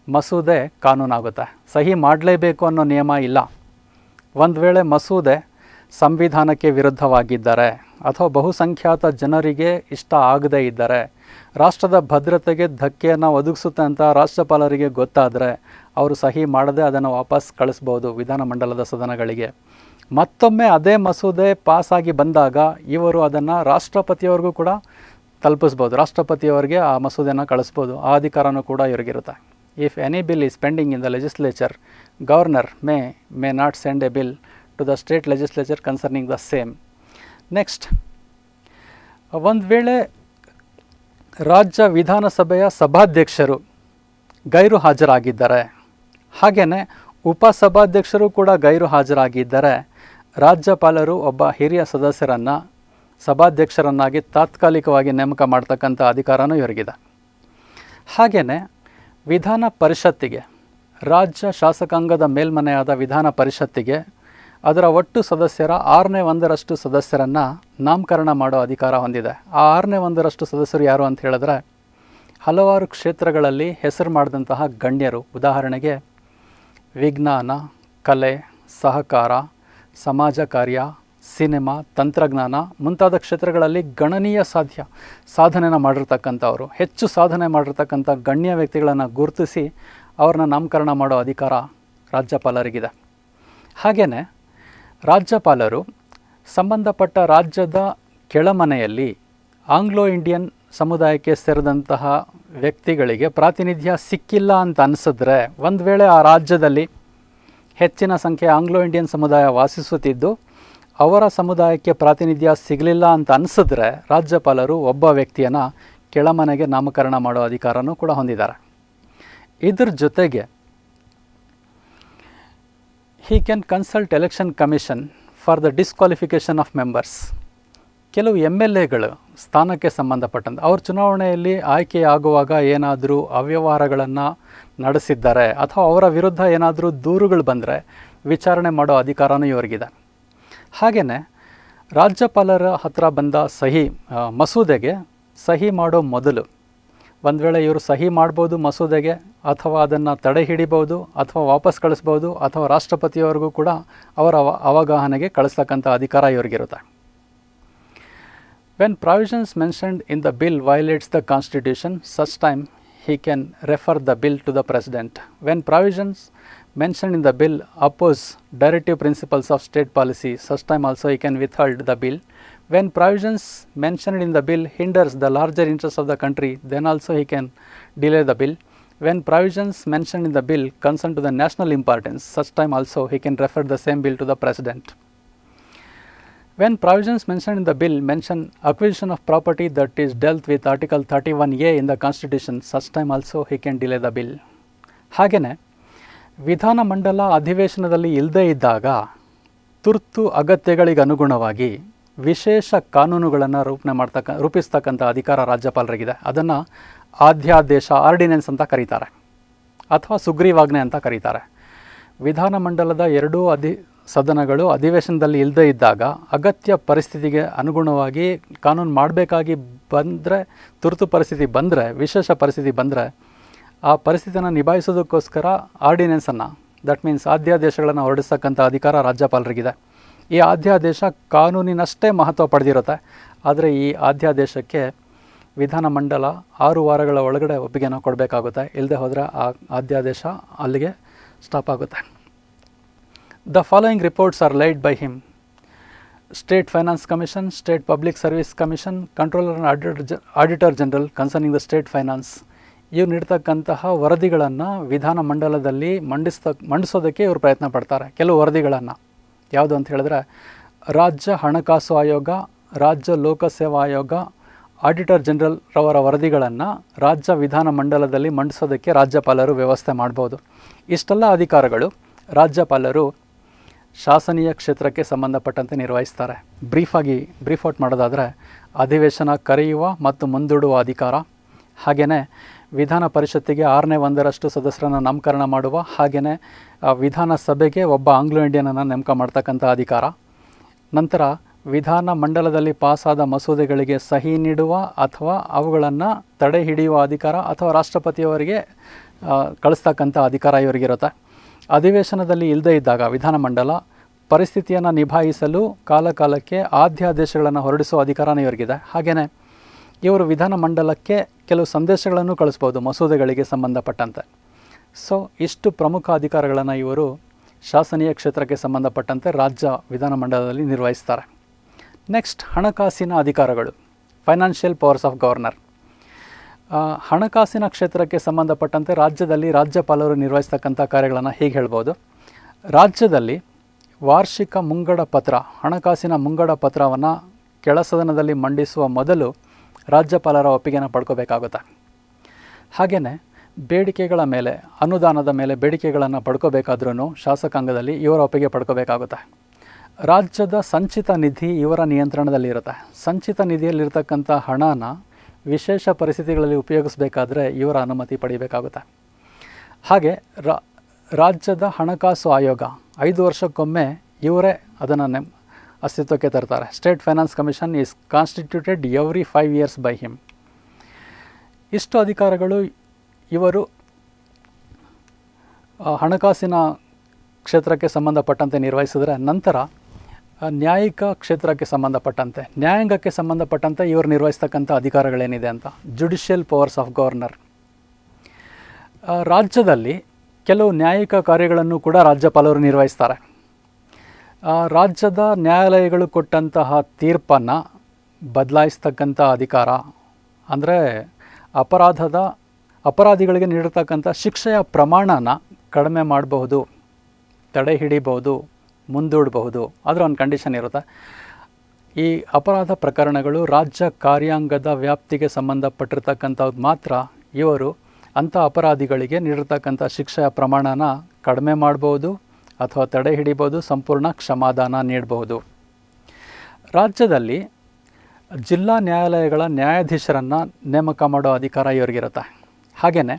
ಮಸೂದೆ ಕಾನೂನಾಗುತ್ತೆ. ಸಹಿ ಮಾಡಲೇಬೇಕು ಅನ್ನೋ ನಿಯಮ ಇಲ್ಲ. ಒಂದು ವೇಳೆ ಮಸೂದೆ ಸಂವಿಧಾನಕ್ಕೆ ವಿರುದ್ಧವಾಗಿದ್ದರೆ ಅಥವಾ ಬಹುಸಂಖ್ಯಾತ ಜನರಿಗೆ ಇಷ್ಟ ಆಗದೇ ಇದ್ದರೆ, ರಾಷ್ಟ್ರದ ಭದ್ರತೆಗೆ ಧಕ್ಕೆಯನ್ನು ಒದಗಿಸುತ್ತೆ ಅಂತ ರಾಜ್ಯಪಾಲರಿಗೆ ಗೊತ್ತಾದರೆ ಅವರು ಸಹಿ ಮಾಡದೆ ಅದನ್ನು ವಾಪಸ್ ಕಳಿಸ್ಬೋದು ವಿಧಾನಮಂಡಲದ ಸದನಗಳಿಗೆ. ಮತ್ತೊಮ್ಮೆ ಅದೇ ಮಸೂದೆ ಪಾಸಾಗಿ ಬಂದಾಗ ಇವರು ಅದನ್ನು ರಾಷ್ಟ್ರಪತಿಯವ್ರಿಗೂ ಕೂಡ ತಲುಪಿಸ್ಬೋದು. ರಾಷ್ಟ್ರಪತಿಯವರಿಗೆ ಆ ಮಸೂದೆಯನ್ನು ಕಳಿಸ್ಬೋದು. ಆ ಅಧಿಕಾರನೂ ಕೂಡ ಇವರಿಗಿರುತ್ತೆ. If any bill is pending in the legislature, governor may not send a bill to the state legislature concerning the same. Next, ಒಂದು ವೇಳೆ ರಾಜ್ಯ ವಿಧಾನಸಭೆಯ ಸಭಾಧ್ಯಕ್ಷರು ಗೈರು ಹಾಜರಾಗಿದ್ದರೆ, ಹಾಗೆಯೇ ಉಪಸಭಾಧ್ಯಕ್ಷರು ಕೂಡ ಗೈರು ಹಾಜರಾಗಿದ್ದರೆ, ರಾಜ್ಯಪಾಲರು ಒಬ್ಬ ಹಿರಿಯ ಸದಸ್ಯರನ್ನು ಸಭಾಧ್ಯಕ್ಷರನ್ನಾಗಿ ತಾತ್ಕಾಲಿಕವಾಗಿ ನೇಮಕ ಮಾಡ್ತಕ್ಕಂಥ ಅಧಿಕಾರನೂ ಇವರಿಗಿದೆ. ಹಾಗೆಯೇ ವಿಧಾನ ಪರಿಷತ್ತಿಗೆ, ರಾಜ್ಯ ಶಾಸಕಾಂಗದ ಮೇಲ್ಮನೆಯಾದ ವಿಧಾನ ಪರಿಷತ್ತಿಗೆ ಅದರ ಒಟ್ಟು ಸದಸ್ಯರ 1/6 ಸದಸ್ಯರನ್ನು ನಾಮಕರಣ ಮಾಡೋ ಅಧಿಕಾರ ಹೊಂದಿದೆ. ಆ 1/6 ಸದಸ್ಯರು ಯಾರು ಅಂತ ಹೇಳಿದ್ರೆ, ಹಲವಾರು ಕ್ಷೇತ್ರಗಳಲ್ಲಿ ಹೆಸರು ಮಾಡಿದಂತಹ ಗಣ್ಯರು. ಉದಾಹರಣೆಗೆ ವಿಜ್ಞಾನ, ಕಲೆ, ಸಹಕಾರ, ಸಮಾಜ ಕಾರ್ಯ, ಸಿನಿಮಾ, ತಂತ್ರಜ್ಞಾನ ಮುಂತಾದ ಕ್ಷೇತ್ರಗಳಲ್ಲಿ ಗಣನೀಯ ಸಾಧನೆಯನ್ನು ಮಾಡಿರ್ತಕ್ಕಂಥವರು, ಹೆಚ್ಚು ಸಾಧನೆ ಮಾಡಿರ್ತಕ್ಕಂಥ ಗಣ್ಯ ವ್ಯಕ್ತಿಗಳನ್ನು ಗುರುತಿಸಿ ಅವ್ರನ್ನ ನಾಮಕರಣ ಮಾಡೋ ಅಧಿಕಾರ ರಾಜ್ಯಪಾಲರಿಗಿದೆ. ಹಾಗೆಯೇ ರಾಜ್ಯಪಾಲರು ಸಂಬಂಧಪಟ್ಟ ರಾಜ್ಯದ ಕೆಳಮನೆಯಲ್ಲಿ ಆಂಗ್ಲೋ ಇಂಡಿಯನ್ ಸಮುದಾಯಕ್ಕೆ ಸೇರಿದಂತಹ ವ್ಯಕ್ತಿಗಳಿಗೆ ಪ್ರಾತಿನಿಧ್ಯ ಸಿಕ್ಕಿಲ್ಲ ಅಂತ ಅನಿಸಿದ್ರೆ, ಒಂದು ವೇಳೆ ಆ ರಾಜ್ಯದಲ್ಲಿ ಹೆಚ್ಚಿನ ಸಂಖ್ಯೆ ಆಂಗ್ಲೋ ಇಂಡಿಯನ್ ಸಮುದಾಯ ವಾಸಿಸುತ್ತಿದ್ದು ಅವರ ಸಮುದಾಯಕ್ಕೆ ಪ್ರಾತಿನಿಧ್ಯ ಸಿಗಲಿಲ್ಲ ಅಂತ ಅನಿಸಿದ್ರೆ, ರಾಜ್ಯಪಾಲರು ಒಬ್ಬ ವ್ಯಕ್ತಿಯನ್ನು ಕೆಳಮನೆಗೆ ನಾಮಕರಣ ಮಾಡೋ ಅಧಿಕಾರನೂ ಕೂಡ ಹೊಂದಿದ್ದಾರೆ. ಇದ್ರ ಜೊತೆಗೆ he can consult election commission for the disqualification of members. ಕೆಲವು MLAಗಳು ಸ್ಥಾನಕ್ಕೆ ಸಂಬಂಧಪಟ್ಟಂತೆ ಅವ್ರ ಚುನಾವಣೆಯಲ್ಲಿ ಆಯ್ಕೆಯಾಗುವಾಗ ಏನಾದರೂ ಅವ್ಯವಹಾರಗಳನ್ನು ನಡೆಸಿದ್ದಾರೆ ಅಥವಾ ಅವರ ವಿರುದ್ಧ ಏನಾದರೂ ದೂರುಗಳು ಬಂದರೆ ವಿಚಾರಣೆ ಮಾಡೋ ಅಧಿಕಾರನೂ ಇವರಿಗಿದೆ. ಹಾಗೆಯೇ ರಾಜ್ಯಪಾಲರ ಹತ್ರ ಬಂದ ಮಸೂದೆಗೆ ಸಹಿ ಮಾಡೋ ಮೊದಲು ಒಂದು ವೇಳೆ ಇವರು ಸಹಿ ಮಾಡ್ಬೋದು ಮಸೂದೆಗೆ, ಅಥವಾ ಅದನ್ನು ತಡೆ ಹಿಡಿಬೋದು, ಅಥವಾ ವಾಪಸ್ ಕಳಿಸ್ಬೋದು, ಅಥವಾ ರಾಷ್ಟ್ರಪತಿಯವರೆಗೂ ಕೂಡ ಅವರ ಅವಗಾಹನೆಗೆ ಕಳಿಸ್ತಕ್ಕಂಥ ಅಧಿಕಾರ ಇವರಿಗಿರುತ್ತೆ. When provisions mentioned in the bill violates the constitution, such time he can refer the bill to the President. When provisions mentioned in the bill oppose directive principles of state policy, such time also he can withhold the bill. When provisions mentioned in the bill hinders the larger interests of the country, then also he can delay the bill. When provisions mentioned in the bill concern to the national importance, such time also he can refer the same bill to the President. When provisions mentioned in the bill mention acquisition of property that is dealt with Article 31A in the Constitution, such time also he can delay the bill. ಹಾಗೆಯೇ ವಿಧಾನಮಂಡಲ ಅಧಿವೇಶನದಲ್ಲಿ ಇಲ್ಲದೇ ಇದ್ದಾಗ ತುರ್ತು ಅಗತ್ಯಗಳಿಗೆ ಅನುಗುಣವಾಗಿ ವಿಶೇಷ ಕಾನೂನುಗಳನ್ನು ರೂಪಿಸ್ತಕ್ಕಂಥ ಅಧಿಕಾರ ರಾಜ್ಯಪಾಲರಿಗಿದೆ. ಅದನ್ನು ಆಧ್ಯಾದೇಶ, ಆರ್ಡಿನೆನ್ಸ್ ಅಂತ ಕರೀತಾರೆ, ಅಥವಾ ಸುಗ್ರೀವಾಜ್ಞೆ ಅಂತ ಕರೀತಾರೆ. ವಿಧಾನಮಂಡಲದ ಎರಡೂ ಸದನಗಳು ಅಧಿವೇಶನದಲ್ಲಿ ಇಲ್ಲದೇ ಇದ್ದಾಗ ಅಗತ್ಯ ಪರಿಸ್ಥಿತಿಗೆ ಅನುಗುಣವಾಗಿ ಕಾನೂನು ಮಾಡಬೇಕಾಗಿ ಬಂದರೆ, ತುರ್ತು ಪರಿಸ್ಥಿತಿ ಬಂದರೆ, ವಿಶೇಷ ಪರಿಸ್ಥಿತಿ ಬಂದರೆ, ಆ ಪರಿಸ್ಥಿತಿಯನ್ನು ನಿಭಾಯಿಸೋದಕ್ಕೋಸ್ಕರ ಆರ್ಡಿನೆನ್ಸನ್ನು, ದಟ್ ಮೀನ್ಸ್ ಅಧ್ಯಾದೇಶಗಳನ್ನು ಹೊರಡಿಸ್ತಕ್ಕಂಥ ಅಧಿಕಾರ ರಾಜ್ಯಪಾಲರಿಗಿದೆ. ಈ ಅಧ್ಯಾದೇಶ ಕಾನೂನಿನಷ್ಟೇ ಮಹತ್ವ ಪಡೆದಿರುತ್ತೆ. ಆದರೆ ಈ ಅಧ್ಯಾದೇಶಕ್ಕೆ ವಿಧಾನಮಂಡಲ 6 ವಾರಗಳ ಒಳಗಡೆ ಒಪ್ಪಿಗೆನ ಕೊಡಬೇಕಾಗುತ್ತೆ. ಇಲ್ಲದೆ ಹೋದರೆ ಆ ಅಧ್ಯಾದೇಶ ಅಲ್ಲಿಗೆ ಸ್ಟಾಪ್ ಆಗುತ್ತೆ. The following reports are laid by him: State Finance Commission, State Public Service Commission, Controller and Auditor General concerning the State Finance. ಇವ್ರು ನೀಡ್ತಕ್ಕಂತಹ ವರದಿಗಳನ್ನು ವಿಧಾನಮಂಡಲದಲ್ಲಿ ಮಂಡಿಸೋದಕ್ಕೆ ಇವರು ಪ್ರಯತ್ನ ಪಡ್ತಾರೆ. ಕೆಲವು ವರದಿಗಳನ್ನು ಯಾವುದು ಅಂತ ಹೇಳಿದ್ರೆ, ರಾಜ್ಯ ಹಣಕಾಸು ಆಯೋಗ, ರಾಜ್ಯ ಲೋಕಸೇವಾ ಆಯೋಗ, ಆಡಿಟರ್ ಜನರಲ್ ರವರ ವರದಿಗಳನ್ನು ರಾಜ್ಯ ವಿಧಾನಮಂಡಲದಲ್ಲಿ ಮಂಡಿಸೋದಕ್ಕೆ ರಾಜ್ಯಪಾಲರು ವ್ಯವಸ್ಥೆ ಮಾಡ್ಬೋದು. ಇಷ್ಟೆಲ್ಲ ಅಧಿಕಾರಗಳು ರಾಜ್ಯಪಾಲರು ಶಾಸನೀಯ ಕ್ಷೇತ್ರಕ್ಕೆ ಸಂಬಂಧಪಟ್ಟಂತೆ ನಿರ್ವಹಿಸ್ತಾರೆ. ಬ್ರೀಫ್ ಔಟ್ ಮಾಡೋದಾದರೆ, ಅಧಿವೇಶನ ಕರೆಯುವ ಮತ್ತು ಮುಂದೂಡುವ ಅಧಿಕಾರ, ಹಾಗೆಯೇ ವಿಧಾನ ಪರಿಷತ್ತಿಗೆ 1/6 ಸದಸ್ಯರನ್ನು ನಾಮಕರಣ ಮಾಡುವ, ಹಾಗೆಯೇ ವಿಧಾನಸಭೆಗೆ ಒಬ್ಬ ಆಂಗ್ಲೋ ಇಂಡಿಯನನ್ನು ನೇಮಕ ಮಾಡ್ತಕ್ಕಂಥ ಅಧಿಕಾರ, ನಂತರ ವಿಧಾನ ಮಂಡಲದಲ್ಲಿ ಪಾಸಾದ ಮಸೂದೆಗಳಿಗೆ ಸಹಿ ನೀಡುವ ಅಥವಾ ಅವುಗಳನ್ನು ತಡೆ ಹಿಡಿಯುವ ಅಧಿಕಾರ, ಅಥವಾ ರಾಷ್ಟ್ರಪತಿಯವರಿಗೆ ಕಳಿಸ್ತಕ್ಕಂಥ ಅಧಿಕಾರ ಇವರಿಗಿರುತ್ತೆ. ಅಧಿವೇಶನದಲ್ಲಿ ಇಲ್ಲದೇ ಇದ್ದಾಗ ವಿಧಾನಮಂಡಲ ಪರಿಸ್ಥಿತಿಯನ್ನು ನಿಭಾಯಿಸಲು ಕಾಲಕಾಲಕ್ಕೆ ಅಧ್ಯಾದೇಶಗಳನ್ನು ಹೊರಡಿಸುವ ಅಧಿಕಾರನೇ ಇವರಿಗಿದೆ. ಹಾಗೆಯೇ ಇವರು ವಿಧಾನಮಂಡಲಕ್ಕೆ ಕೆಲವು ಸಂದೇಶಗಳನ್ನು ಕಳಿಸ್ಬೋದು ಮಸೂದೆಗಳಿಗೆ ಸಂಬಂಧಪಟ್ಟಂತೆ. ಸೊ ಇಷ್ಟು ಪ್ರಮುಖ ಅಧಿಕಾರಗಳನ್ನು ಇವರು ಶಾಸನೀಯ ಕ್ಷೇತ್ರಕ್ಕೆ ಸಂಬಂಧಪಟ್ಟಂತೆ ರಾಜ್ಯ ವಿಧಾನಮಂಡಲದಲ್ಲಿ ನಿರ್ವಹಿಸ್ತಾರೆ. ನೆಕ್ಸ್ಟ್, ಹಣಕಾಸಿನ ಅಧಿಕಾರಗಳು, ಫೈನಾನ್ಷಿಯಲ್ ಪವರ್ಸ್ ಆಫ್ ಗವರ್ನರ್. ಹಣಕಾಸಿನ ಕ್ಷೇತ್ರಕ್ಕೆ ಸಂಬಂಧಪಟ್ಟಂತೆ ರಾಜ್ಯದಲ್ಲಿ ರಾಜ್ಯಪಾಲರು ನಿರ್ವಹಿಸ್ತಕ್ಕಂಥ ಕಾರ್ಯಗಳನ್ನು ಹೀಗೆ ಹೇಳ್ಬೋದು. ರಾಜ್ಯದಲ್ಲಿ ವಾರ್ಷಿಕ ಮುಂಗಡ ಪತ್ರ, ಹಣಕಾಸಿನ ಮುಂಗಡ ಪತ್ರವನ್ನು ಕೆಳಸದನದಲ್ಲಿ ಮಂಡಿಸುವ ಮೊದಲು ರಾಜ್ಯಪಾಲರ ಒಪ್ಪಿಗೆಯನ್ನು ಪಡ್ಕೋಬೇಕಾಗುತ್ತೆ. ಹಾಗೆಯೇ ಬೇಡಿಕೆಗಳ ಮೇಲೆ, ಅನುದಾನದ ಮೇಲೆ ಬೇಡಿಕೆಗಳನ್ನು ಪಡ್ಕೋಬೇಕಾದ್ರೂ ಶಾಸಕಾಂಗದಲ್ಲಿ ಇವರ ಒಪ್ಪಿಗೆ ಪಡ್ಕೋಬೇಕಾಗುತ್ತೆ. ರಾಜ್ಯದ ಸಂಚಿತ ನಿಧಿ ಇವರ ನಿಯಂತ್ರಣದಲ್ಲಿರುತ್ತೆ. ಸಂಚಿತ ನಿಧಿಯಲ್ಲಿರ್ತಕ್ಕಂಥ ಹಣನ ವಿಶೇಷ ಪರಿಸ್ಥಿತಿಗಳಲ್ಲಿ ಉಪಯೋಗಿಸಬೇಕಾದ್ರೆ ಇವರ ಅನುಮತಿ ಪಡಿಬೇಕಾಗುತ್ತೆ. ಹಾಗೆ ರಾಜ್ಯದ ಹಣಕಾಸು ಆಯೋಗ 5 ವರ್ಷಕ್ಕೊಮ್ಮೆ ಇವರೇ ಅದನ್ನು ಅಸ್ತಿತ್ವಕ್ಕೆ ತರ್ತಾರೆ. State finance commission is constituted every 5 years by him. ಇಷ್ಟು ಅಧಿಕಾರಗಳು ಇವರು ಹಣಕಾಸಿನ ಕ್ಷೇತ್ರಕ್ಕೆ ಸಂಬಂಧಪಟ್ಟಂತೆ ನಿರ್ವಹಿಸಿದ್ರೆ, ನಂತರ ನ್ಯಾಯಿಕ ಕ್ಷೇತ್ರಕ್ಕೆ ಸಂಬಂಧಪಟ್ಟಂತೆ, ನ್ಯಾಯಾಂಗಕ್ಕೆ ಸಂಬಂಧಪಟ್ಟಂತೆ ಇವರು ನಿರ್ವಹಿಸ್ತಕ್ಕಂಥ ಅಧಿಕಾರಗಳೇನಿದೆ ಅಂತ ಜುಡಿಷಿಯಲ್ ಪವರ್ಸ್ ಆಫ್ ಗವರ್ನರ್. ರಾಜ್ಯದಲ್ಲಿ ಕೆಲವು ನ್ಯಾಯಿಕ ಕಾರ್ಯಗಳನ್ನು ಕೂಡ ರಾಜ್ಯಪಾಲರು ನಿರ್ವಹಿಸ್ತಾರೆ. ರಾಜ್ಯದ ನ್ಯಾಯಾಲಯಗಳು ಕೊಟ್ಟಂತಹ ತೀರ್ಪನ್ನು ಬದಲಾಯಿಸ್ತಕ್ಕಂಥ ಅಧಿಕಾರ, ಅಂದರೆ ಅಪರಾಧಿಗಳಿಗೆ ನೀಡಿರ್ತಕ್ಕಂಥ ಶಿಕ್ಷೆಯ ಪ್ರಮಾಣನ ಕಡಿಮೆ ಮಾಡಬಹುದು, ತಡೆ ಹಿಡಿಬಹುದು, ಮುಂದೂಡಬಹುದು. ಅದರ ಒಂದು ಕಂಡೀಷನ್ ಇರುತ್ತೆ. ಈ ಅಪರಾಧ ಪ್ರಕರಣಗಳು ರಾಜ್ಯ ಕಾರ್ಯಾಂಗದ ವ್ಯಾಪ್ತಿಗೆ ಸಂಬಂಧಪಟ್ಟಿರ್ತಕ್ಕಂಥದ್ದು ಮಾತ್ರ ಇವರು ಅಂಥ ಅಪರಾಧಿಗಳಿಗೆ ನೀಡಿರ್ತಕ್ಕಂಥ ಶಿಕ್ಷೆಯ ಪ್ರಮಾಣನ ಕಡಿಮೆ ಮಾಡ್ಬೋದು ಅಥವಾ ತಡೆ ಹಿಡಿಬೋದು, ಸಂಪೂರ್ಣ ಕ್ಷಮಾದಾನ ನೀಡಬಹುದು. ರಾಜ್ಯದಲ್ಲಿ ಜಿಲ್ಲಾ ನ್ಯಾಯಾಲಯಗಳ ನ್ಯಾಯಾಧೀಶರನ್ನು ನೇಮಕ ಮಾಡೋ ಅಧಿಕಾರ ಇವರಿಗಿರುತ್ತೆ. ಹಾಗೆಯೇ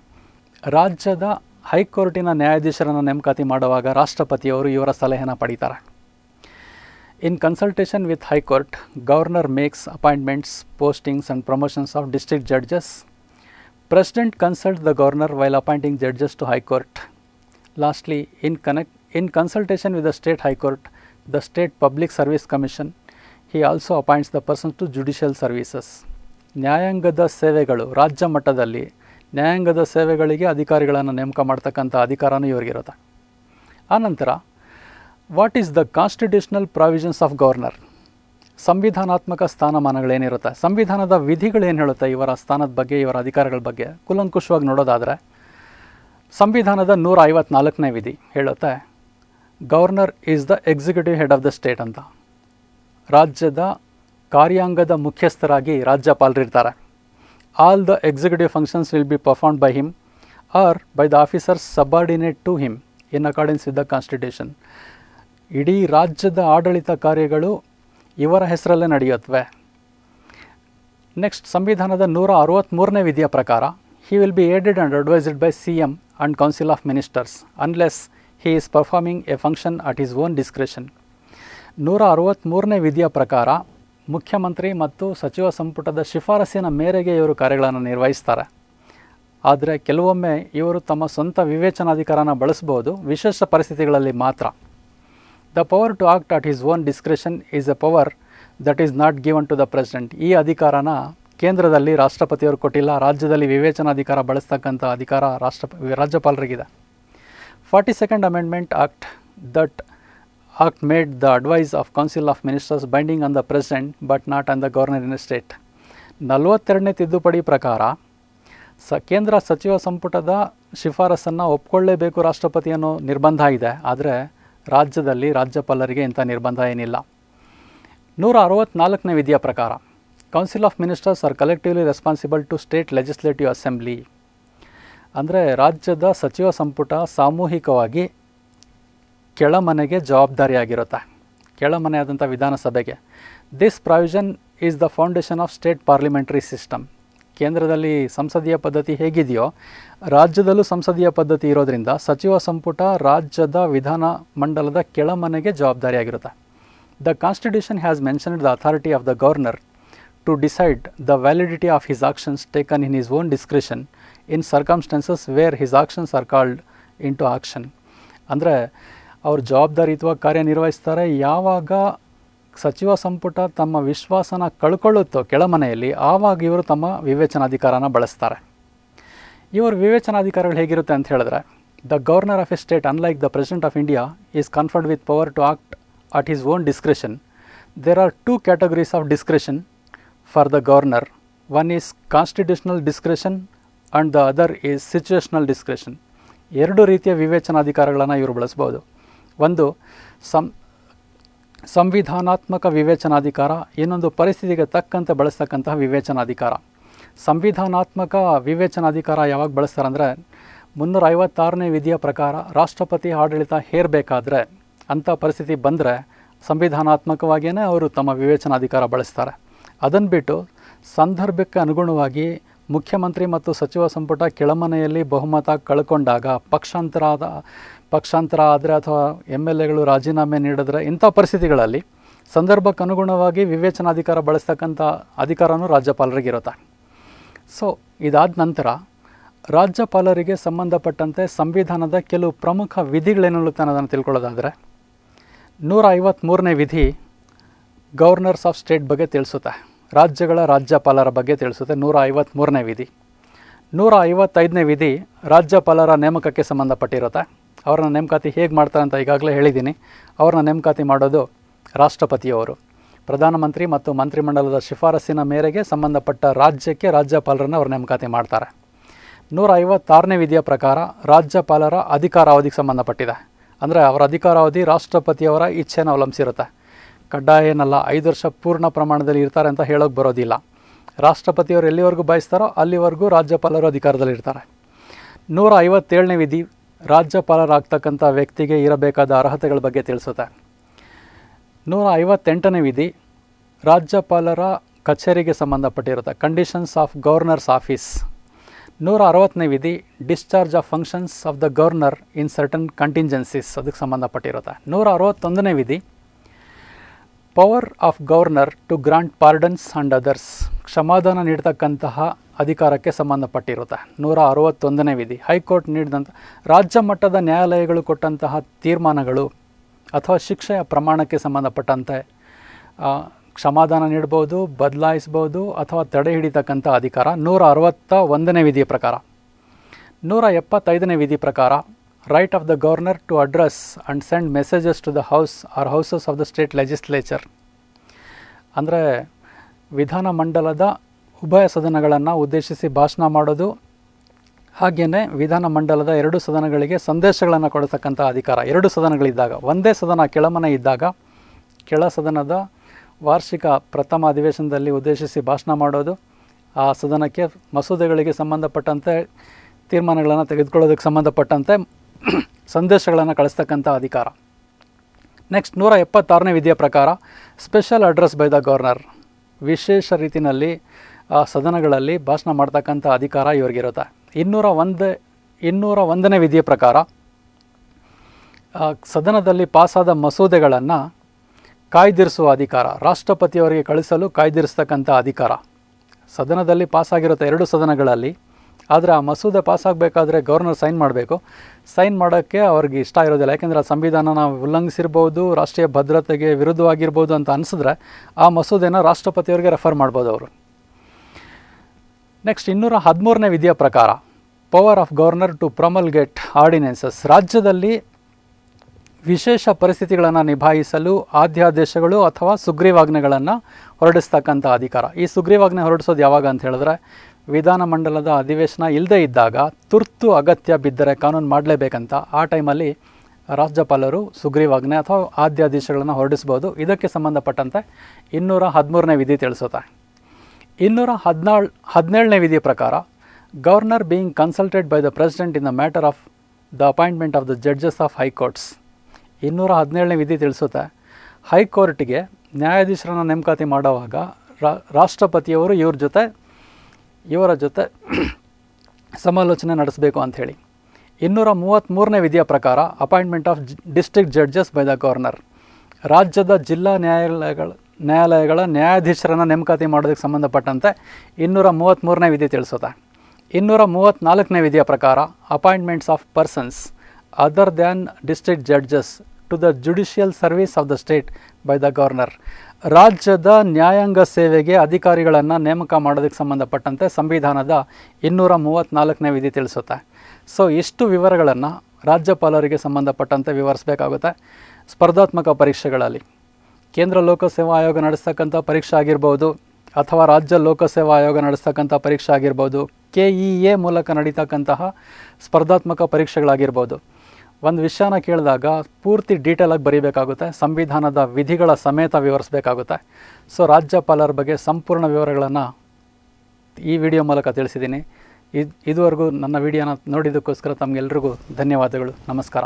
ರಾಜ್ಯದ ಹೈಕೋರ್ಟಿನ ನ್ಯಾಯಾಧೀಶರನ್ನು ನೇಮಕಾತಿ ಮಾಡುವಾಗ ರಾಷ್ಟ್ರಪತಿಯವರು ಇವರ ಸಲಹೆನ ಪಡೀತಾರೆ. In consultation with high court, governor makes appointments, postings and promotions of district judges. President consult the governor while appointing judges to high court. Lastly, in consultation with the state high court, the state public service commission, he also appoints the persons to judicial services. ನ್ಯಾಯಾಂಗದ ಸೇವೆಗಳು, ರಾಜ್ಯ ಮಟ್ಟದಲ್ಲಿ ನ್ಯಾಯಾಂಗದ ಸೇವೆಗಳಿಗೆ ಅಧಿಕಾರಿಗಳನ್ನು ನೇಮಕ ಮಾಡ್ತಕ್ಕಂಥ ಅಧಿಕಾರನೂ ಇವರಿಗಿರುತ್ತೆ. ಆನಂತರ what is the constitutional provisions of governor? ಸಂವಿಧಾನಾತ್ಮಕ ಸ್ಥಾನಮಾನಗಳೇನಿರುತ್ತೆ, ಸಂವಿಧಾನದ ವಿಧಿಗಳೇನು ಹೇಳುತ್ತೆ ಇವರ ಸ್ಥಾನದ ಬಗ್ಗೆ, ಇವರ ಅಧಿಕಾರಗಳ ಬಗ್ಗೆ ಕೂಲಂಕುಷವಾಗಿ ನೋಡೋದಾದರೆ, ಸಂವಿಧಾನದ 154ನೇ ವಿಧಿ ಹೇಳುತ್ತೆ governor is the executive head of the state ಅಂತ. ರಾಜ್ಯದ ಕಾರ್ಯಾಂಗದ ಮುಖ್ಯಸ್ಥರಾಗಿ ರಾಜ್ಯಪಾಲರಿರ್ತಾರೆ. All the executive functions will be performed by him or by the officers subordinate to him in accordance with the constitution. ಇಡೀ ರಾಜ್ಯದ ಆಡಳಿತ ಕಾರ್ಯಗಳು ಇವರ ಹೆಸರಲ್ಲೇ ನಡೆಯುತ್ತವೆ. ನೆಕ್ಸ್ಟ್, ಸಂವಿಧಾನದ 163ನೇ ವಿಧಿಯ ಪ್ರಕಾರ he will be aided and advised by CM and Council of Ministers unless he is performing a function at his own discretion. 163ನೇ ವಿಧಿಯ ಪ್ರಕಾರ ಮುಖ್ಯಮಂತ್ರಿ ಮತ್ತು ಸಚಿವ ಸಂಪುಟದ ಶಿಫಾರಸಿನ ಮೇರೆಗೆ ಇವರು ಕಾರ್ಯಗಳನ್ನು ನಿರ್ವಹಿಸ್ತಾರೆ. ಆದರೆ ಕೆಲವೊಮ್ಮೆ ಇವರು ತಮ್ಮ ಸ್ವಂತ ವಿವೇಚನಾಧಿಕಾರನ ಬಳಸಬಹುದು, ವಿಶೇಷ ಪರಿಸ್ಥಿತಿಗಳಲ್ಲಿ ಮಾತ್ರ. The power to act at his own discretion is a power that is not given to the president. ಈ ಅಧಿಕಾರನ ಕೇಂದ್ರದಲ್ಲಿ ರಾಷ್ಟ್ರಪತಿಯವರು ಕೊಟ್ಟಿಲ್ಲ, ರಾಜ್ಯದಲ್ಲಿ ವಿವೇಚನಾಧಿಕಾರ ಬಳಸ್ತಕ್ಕಂಥ ಅಧಿಕಾರ ರಾಜ್ಯಪಾಲರಿಗಿದೆ. 42nd Amendment Act made the advice of Council of Ministers binding on the President but not on the Governor in a state. 42ನೇ ತಿದ್ದುಪಡಿ ಪ್ರಕಾರ ಕೇಂದ್ರ ಸಚಿವ ಸಂಪುಟದ ಶಿಫಾರಸನ್ನು ಒಪ್ಕೊಳ್ಳೇಬೇಕು ರಾಷ್ಟ್ರಪತಿ ಅನ್ನೋ ನಿರ್ಬಂಧ ಇದೆ. ಆದರೆ ರಾಜ್ಯದಲ್ಲಿ ರಾಜ್ಯಪಾಲರಿಗೆ ಇಂಥ ನಿರ್ಬಂಧ ಏನಿಲ್ಲ. 164ನೇ ವಿಧಿಯ ಪ್ರಕಾರ council of ministers are collectively responsible to state legislative assembly. ಅಂದರೆ ರಾಜ್ಯದ ಸಚಿವ ಸಂಪುಟ ಸಾಮೂಹಿಕವಾಗಿ ಕೆಳಮನೆಗೆ ಜವಾಬ್ದಾರಿಯಾಗಿರುತ್ತೆ, ಕೆಳಮನೆ ಆದಂಥ ವಿಧಾನಸಭೆಗೆ. This provision is the foundation of state parliamentary system. ಕೇಂದ್ರದಲ್ಲಿ ಸಂಸದೀಯ ಪದ್ಧತಿ ಹೇಗಿದೆಯೋ ರಾಜ್ಯದಲ್ಲೂ ಸಂಸದೀಯ ಪದ್ಧತಿ ಇರೋದರಿಂದ ಸಚಿವ ಸಂಪುಟ ರಾಜ್ಯದ ವಿಧಾನ ಮಂಡಲದ ಕೆಳಮನೆಗೆ ಜವಾಬ್ದಾರಿಯಾಗಿರುತ್ತೆ. The constitution has mentioned the authority of the governor to decide the validity of his actions taken in his own discretion in circumstances where his actions are called in to action. ಅಂದರೆ ಅವರು ಜವಾಬ್ದಾರಿಯುತವಾಗಿ ಕಾರ್ಯನಿರ್ವಹಿಸ್ತಾರೆ. ಯಾವಾಗ ಸಚಿವ ಸಂಪುಟ ತಮ್ಮ ವಿಶ್ವಾಸನ ಕಳ್ಕೊಳ್ಳುತ್ತೋ ಕೆಳಮನೆಯಲ್ಲಿ, ಆವಾಗ ಇವರು ತಮ್ಮ ವಿವೇಚನಾಧಿಕಾರನ ಬಳಸ್ತಾರೆ. ಇವರು ವಿವೇಚನಾಧಿಕಾರಗಳು ಹೇಗಿರುತ್ತೆ ಅಂತ ಹೇಳಿದ್ರೆ, the governor of a state unlike the president of India is conferred with power to act at his own discretion. There are 2 categories of discretion for the governor. One is constitutional discretion and the other is situational discretion. 2 ರೀತಿಯ ವಿವೇಚನಾಧಿಕಾರಗಳನ್ನು ಇವರು ಬಳಸ್ಬೋದು. ಒಂದು ಸಂವಿಧಾನಾತ್ಮಕ ವಿವೇಚನಾಧಿಕಾರ, ಇನ್ನೊಂದು ಪರಿಸ್ಥಿತಿಗೆ ತಕ್ಕಂತೆ ಬಳಸ್ತಕ್ಕಂತಹ ವಿವೇಚನಾಧಿಕಾರ. ಸಂವಿಧಾನಾತ್ಮಕ ವಿವೇಚನಾಧಿಕಾರ ಯಾವಾಗ ಬಳಸ್ತಾರೆ ಅಂದರೆ 356ನೇ ವಿಧಿಯ ಪ್ರಕಾರ ರಾಷ್ಟ್ರಪತಿ ಆಡಳಿತ ಹೇರಬೇಕಾದ್ರೆ ಅಂಥ ಪರಿಸ್ಥಿತಿ ಬಂದರೆ ಸಂವಿಧಾನಾತ್ಮಕವಾಗಿಯೇ ಅವರು ತಮ್ಮ ವಿವೇಚನಾಧಿಕಾರ ಬಳಸ್ತಾರೆ. ಅದನ್ನು ಬಿಟ್ಟು ಸಂದರ್ಭಕ್ಕೆ ಅನುಗುಣವಾಗಿ ಮುಖ್ಯಮಂತ್ರಿ ಮತ್ತು ಸಚಿವ ಸಂಪುಟ ಕೆಳಮನೆಯಲ್ಲಿ ಬಹುಮತ ಕಳ್ಕೊಂಡಾಗ ಪಕ್ಷಾಂತರ ಆದರೆ ಅಥವಾ MLAಗಳು ರಾಜೀನಾಮೆ ನೀಡಿದ್ರೆ ಇಂಥ ಪರಿಸ್ಥಿತಿಗಳಲ್ಲಿ ಸಂದರ್ಭಕ್ಕೆ ಅನುಗುಣವಾಗಿ ವಿವೇಚನಾಧಿಕಾರ ಬಳಸ್ತಕ್ಕಂಥ ಅಧಿಕಾರನೂ ರಾಜ್ಯಪಾಲರಿಗಿರುತ್ತೆ. ಸೊ ಇದಾದ ನಂತರ ರಾಜ್ಯಪಾಲರಿಗೆ ಸಂಬಂಧಪಟ್ಟಂತೆ ಸಂವಿಧಾನದ ಕೆಲವು ಪ್ರಮುಖ ವಿಧಿಗಳೇನಿರುತ್ತೆ ಅನ್ನೋದನ್ನು ತಿಳ್ಕೊಳ್ಳೋದಾದರೆ 153ನೇ ವಿಧಿ ಗವರ್ನರ್ಸ್ ಆಫ್ ಸ್ಟೇಟ್ ಬಗ್ಗೆ ತಿಳಿಸುತ್ತೆ. ರಾಜ್ಯಗಳ ರಾಜ್ಯಪಾಲರ ಬಗ್ಗೆ ತಿಳಿಸುತ್ತೆ 153ನೇ ವಿಧಿ. 155ನೇ ವಿಧಿ ರಾಜ್ಯಪಾಲರ ನೇಮಕಕ್ಕೆ ಸಂಬಂಧಪಟ್ಟಿರುತ್ತೆ. ಅವ್ರನ್ನ ನೇಮಕಾತಿ ಹೇಗೆ ಮಾಡ್ತಾರೆ ಅಂತ ಈಗಾಗಲೇ ಹೇಳಿದ್ದೀನಿ. ಅವ್ರನ್ನ ನೇಮಕಾತಿ ಮಾಡೋದು ರಾಷ್ಟ್ರಪತಿಯವರು. ಪ್ರಧಾನಮಂತ್ರಿ ಮತ್ತು ಮಂತ್ರಿಮಂಡಲದ ಶಿಫಾರಸ್ಸಿನ ಮೇರೆಗೆ ಸಂಬಂಧಪಟ್ಟ ರಾಜ್ಯಕ್ಕೆ ರಾಜ್ಯಪಾಲರನ್ನು ಅವ್ರು ನೇಮಕಾತಿ ಮಾಡ್ತಾರೆ. 156ನೇ ವಿಧಿಯ ಪ್ರಕಾರ ರಾಜ್ಯಪಾಲರ ಅಧಿಕಾರಾವಧಿಗೆ ಸಂಬಂಧಪಟ್ಟಿದೆ. ಅಂದರೆ ಅವರ ಅಧಿಕಾರಾವಧಿ ರಾಷ್ಟ್ರಪತಿಯವರ ಇಚ್ಛೆಯನ್ನು ಅವಲಂಬಿಸಿರುತ್ತೆ. ಕಡ್ಡಾಯ ಏನಲ್ಲ, 5 ವರ್ಷ ಪೂರ್ಣ ಪ್ರಮಾಣದಲ್ಲಿ ಇರ್ತಾರೆ ಅಂತ ಹೇಳೋಕ್ಕೆ ಬರೋದಿಲ್ಲ. ರಾಷ್ಟ್ರಪತಿಯವರು ಎಲ್ಲಿವರೆಗೂ ಬಯಸ್ತಾರೋ ಅಲ್ಲಿವರೆಗೂ ರಾಜ್ಯಪಾಲರು ಅಧಿಕಾರದಲ್ಲಿರ್ತಾರೆ. 157ನೇ ವಿಧಿ ರಾಜ್ಯಪಾಲರಾಗ್ತಕ್ಕಂಥ ವ್ಯಕ್ತಿಗೆ ಇರಬೇಕಾದ ಅರ್ಹತೆಗಳ ಬಗ್ಗೆ ತಿಳಿಸುತ್ತೆ. 158ನೇ ವಿಧಿ ರಾಜ್ಯಪಾಲರ ಕಚೇರಿಗೆ ಸಂಬಂಧಪಟ್ಟಿರುತ್ತೆ, ಕಂಡೀಷನ್ಸ್ ಆಫ್ ಗವರ್ನರ್ಸ್ ಆಫೀಸ್. 160ನೇ ವಿಧಿ discharge of functions of the governor in certain contingencies, ಅದಕ್ಕೆ ಸಂಬಂಧಪಟ್ಟಿರುತ್ತೆ. 161ನೇ ವಿಧಿ power of governor to grant pardons and others, ಕ್ಷಮಾದಾನ ನೀಡ್ತಕ್ಕಂತಹ ಅಧಿಕಾರಕ್ಕೆ ಸಂಬಂಧಪಟ್ಟಿರುತ್ತೆ. 161ನೇ ವಿಧಿ ಹೈಕೋರ್ಟ್ ನೀಡಿದಂಥ ರಾಜ್ಯ ಮಟ್ಟದ ನ್ಯಾಯಾಲಯಗಳು ಕೊಟ್ಟಂತಹ ತೀರ್ಮಾನಗಳು ಅಥವಾ ಶಿಕ್ಷೆಯ ಪ್ರಮಾಣಕ್ಕೆ ಸಂಬಂಧಪಟ್ಟಂತೆ ಕ್ಷಮಾದಾನ ನೀಡ್ಬೋದು, ಬದಲಾಯಿಸ್ಬೋದು ಅಥವಾ ತಡೆ ಹಿಡಿತಕ್ಕಂಥ ಅಧಿಕಾರ 161ನೇ ವಿಧಿಯ ಪ್ರಕಾರ. 175ನೇ ವಿಧಿ ಪ್ರಕಾರ right of the governor to address and send messages to the house or houses of the state legislature. ಅಂದರೆ ವಿಧಾನಮಂಡಲದ ಉಭಯ ಸದನಗಳನ್ನು ಉದ್ದೇಶಿಸಿ ಭಾಷಣ ಮಾಡೋದು, ಹಾಗೆಯೇ ವಿಧಾನಮಂಡಲದ 2 ಸದನಗಳಿಗೆ ಸಂದೇಶಗಳನ್ನು ಕೊಡತಕ್ಕಂಥ ಅಧಿಕಾರ. 2 ಸದನಗಳಿದ್ದಾಗ, ಒಂದೇ ಸದನ ಕೆಳಮನೆ ಇದ್ದಾಗ ಕೆಳ ಸದನದ ವಾರ್ಷಿಕ ಪ್ರಥಮ ಅಧಿವೇಶನದಲ್ಲಿ ಉದ್ದೇಶಿಸಿ ಭಾಷಣ ಮಾಡೋದು, ಆ ಸದನಕ್ಕೆ ಮಸೂದೆಗಳಿಗೆ ಸಂಬಂಧಪಟ್ಟಂತೆ ತೀರ್ಮಾನಗಳನ್ನು ತೆಗೆದುಕೊಳ್ಳೋದಕ್ಕೆ ಸಂಬಂಧಪಟ್ಟಂತೆ ಸಂದೇಶಗಳನ್ನು ಕಳಿಸ್ತಕ್ಕಂಥ ಅಧಿಕಾರ. ನೆಕ್ಸ್ಟ್ 176ನೇ ವಿಧಿಯ ಪ್ರಕಾರ special address by the governor, ವಿಶೇಷ ರೀತಿಯಲ್ಲಿ ಆ ಸದನಗಳಲ್ಲಿ ಭಾಷಣ ಮಾಡ್ತಕ್ಕಂಥ ಅಧಿಕಾರ ಇವರಿಗಿರುತ್ತೆ. 201ನೇ ವಿಧಿಯ ಪ್ರಕಾರ ಸದನದಲ್ಲಿ ಪಾಸಾದ ಮಸೂದೆಗಳನ್ನು ಕಾಯ್ದಿರಿಸುವ ಅಧಿಕಾರ, ರಾಷ್ಟ್ರಪತಿಯವರಿಗೆ ಕಳಿಸಲು ಕಾಯ್ದಿರಿಸ್ತಕ್ಕಂಥ ಅಧಿಕಾರ. ಸದನದಲ್ಲಿ ಪಾಸಾಗಿರುತ್ತೆ 2 ಸದನಗಳಲ್ಲಿ, ಆದರೆ ಆ ಮಸೂದೆ ಪಾಸಾಗಬೇಕಾದ್ರೆ ಗವರ್ನರ್ ಸೈನ್ ಮಾಡಬೇಕು. ಸೈನ್ ಮಾಡೋಕ್ಕೆ ಅವ್ರಿಗೆ ಇಷ್ಟ ಇರೋದಿಲ್ಲ, ಯಾಕೆಂದರೆ ಆ ಸಂವಿಧಾನನ ಉಲ್ಲಂಘಿಸಿರ್ಬೋದು, ರಾಷ್ಟ್ರೀಯ ಭದ್ರತೆಗೆ ವಿರುದ್ಧವಾಗಿರ್ಬೋದು ಅಂತ ಅನಿಸಿದ್ರೆ ಆ ಮಸೂದೆನ ರಾಷ್ಟ್ರಪತಿಯವರಿಗೆ ರೆಫರ್ ಮಾಡ್ಬೋದು ಅವರು. ನೆಕ್ಸ್ಟ್ 213ನೇ ವಿಧಿಯ ಪ್ರಕಾರ ಪವರ್ ಆಫ್ ಗವರ್ನರ್ ಟು ಪ್ರೊಮಲ್ಗೇಟ್ ಆರ್ಡಿನೆನ್ಸಸ್, ರಾಜ್ಯದಲ್ಲಿ ವಿಶೇಷ ಪರಿಸ್ಥಿತಿಗಳನ್ನು ನಿಭಾಯಿಸಲು ಆದ್ಯಾದೇಶಗಳು ಅಥವಾ ಸುಗ್ರೀವಾಜ್ಞೆಗಳನ್ನು ಹೊರಡಿಸ್ತಕ್ಕಂಥ ಅಧಿಕಾರ. ಈ ಸುಗ್ರೀವಾಜ್ಞೆ ಹೊರಡಿಸೋದು ಯಾವಾಗ ಅಂತ ಹೇಳಿದ್ರೆ ವಿಧಾನಮಂಡಲದ ಅಧಿವೇಶನ ಇಲ್ಲದೇ ಇದ್ದಾಗ, ತುರ್ತು ಅಗತ್ಯ ಬಿದ್ದರೆ ಕಾನೂನು ಮಾಡಲೇಬೇಕಂತ ಆ ಟೈಮಲ್ಲಿ ರಾಜ್ಯಪಾಲರು ಸುಗ್ರೀವಾಜ್ಞೆ ಅಥವಾ ಆದ್ಯಾದೇಶಗಳನ್ನು ಹೊರಡಿಸ್ಬೋದು. ಇದಕ್ಕೆ ಸಂಬಂಧಪಟ್ಟಂತೆ 213ನೇ ವಿಧಿ ತಿಳಿಸುತ್ತೆ. 217ನೇ ವಿಧಿಯ ಪ್ರಕಾರ governor being consulted by the president in the matter of the appointment of the judges of high courts. 217ನೇ ವಿಧಿ ತಿಳಿಸುತ್ತೆ ಹೈಕೋರ್ಟ್ಗೆ ನ್ಯಾಯಾಧೀಶರನ್ನು ನೇಮಕಾತಿ ಮಾಡುವಾಗ ರಾಷ್ಟ್ರಪತಿಯವರು ಇವರ ಜೊತೆ ಸಮಾಲೋಚನೆ ನಡೆಸಬೇಕು ಅಂಥೇಳಿ. 233ನೇ ವಿಧಿಯ ಪ್ರಕಾರ appointment of district judges by the governor, ರಾಜ್ಯದ ಜಿಲ್ಲಾ ನ್ಯಾಯಾಲಯಗಳ ನ್ಯಾಯಾಧೀಶರನ್ನು ನೇಮಕಾತಿ ಮಾಡೋದಕ್ಕೆ ಸಂಬಂಧಪಟ್ಟಂತೆ 233ನೇ ವಿಧಿ ತಿಳಿಸುತ್ತೆ. 234ನೇ ವಿಧಿಯ ಪ್ರಕಾರ appointments of persons other than district judges to the judicial service of the state by the governor, ರಾಜ್ಯದ ನ್ಯಾಯಾಂಗ ಸೇವೆಗೆ ಅಧಿಕಾರಿಗಳನ್ನು ನೇಮಕ ಮಾಡೋದಕ್ಕೆ ಸಂಬಂಧಪಟ್ಟಂತೆ ಸಂವಿಧಾನದ 234ನೇ ವಿಧಿ ತಿಳಿಸುತ್ತೆ. ಸೊ ಇಷ್ಟು ವಿವರಗಳನ್ನು ರಾಜ್ಯಪಾಲರಿಗೆ ಸಂಬಂಧಪಟ್ಟಂತೆ ವಿವರಿಸಬೇಕಾಗುತ್ತೆ. ಸ್ಪರ್ಧಾತ್ಮಕ ಪರೀಕ್ಷೆಗಳಲ್ಲಿ ಕೇಂದ್ರ ಲೋಕಸೇವಾ ಆಯೋಗ ನಡೆಸ್ತಕ್ಕಂಥ ಪರೀಕ್ಷೆ ಆಗಿರ್ಬೋದು ಅಥವಾ ರಾಜ್ಯ ಲೋಕಸೇವಾ ಆಯೋಗ ನಡೆಸ್ತಕ್ಕಂಥ ಪರೀಕ್ಷೆ ಆಗಿರ್ಬೋದು, KEA ಮೂಲಕ ನಡೀತಕ್ಕಂತಹ ಸ್ಪರ್ಧಾತ್ಮಕ ಪರೀಕ್ಷೆಗಳಾಗಿರ್ಬೋದು, ಒಂದು ವಿಷಯನ ಕೇಳಿದಾಗ ಪೂರ್ತಿ ಡೀಟೇಲಾಗಿ ಬರೀಬೇಕಾಗುತ್ತೆ, ಸಂವಿಧಾನದ ವಿಧಿಗಳ ಸಮೇತ ವಿವರಿಸಬೇಕಾಗುತ್ತೆ. ಸೊ ರಾಜ್ಯಪಾಲರ ಬಗ್ಗೆ ಸಂಪೂರ್ಣ ವಿವರಗಳನ್ನು ಈ ವಿಡಿಯೋ ಮೂಲಕ ತಿಳಿಸಿದ್ದೀನಿ. ಇದುವರೆಗೂ ನನ್ನ ವಿಡಿಯೋನ ನೋಡಿದ್ದಕ್ಕೋಸ್ಕರ ತಮಗೆಲ್ಲರಿಗೂ ಧನ್ಯವಾದಗಳು. ನಮಸ್ಕಾರ.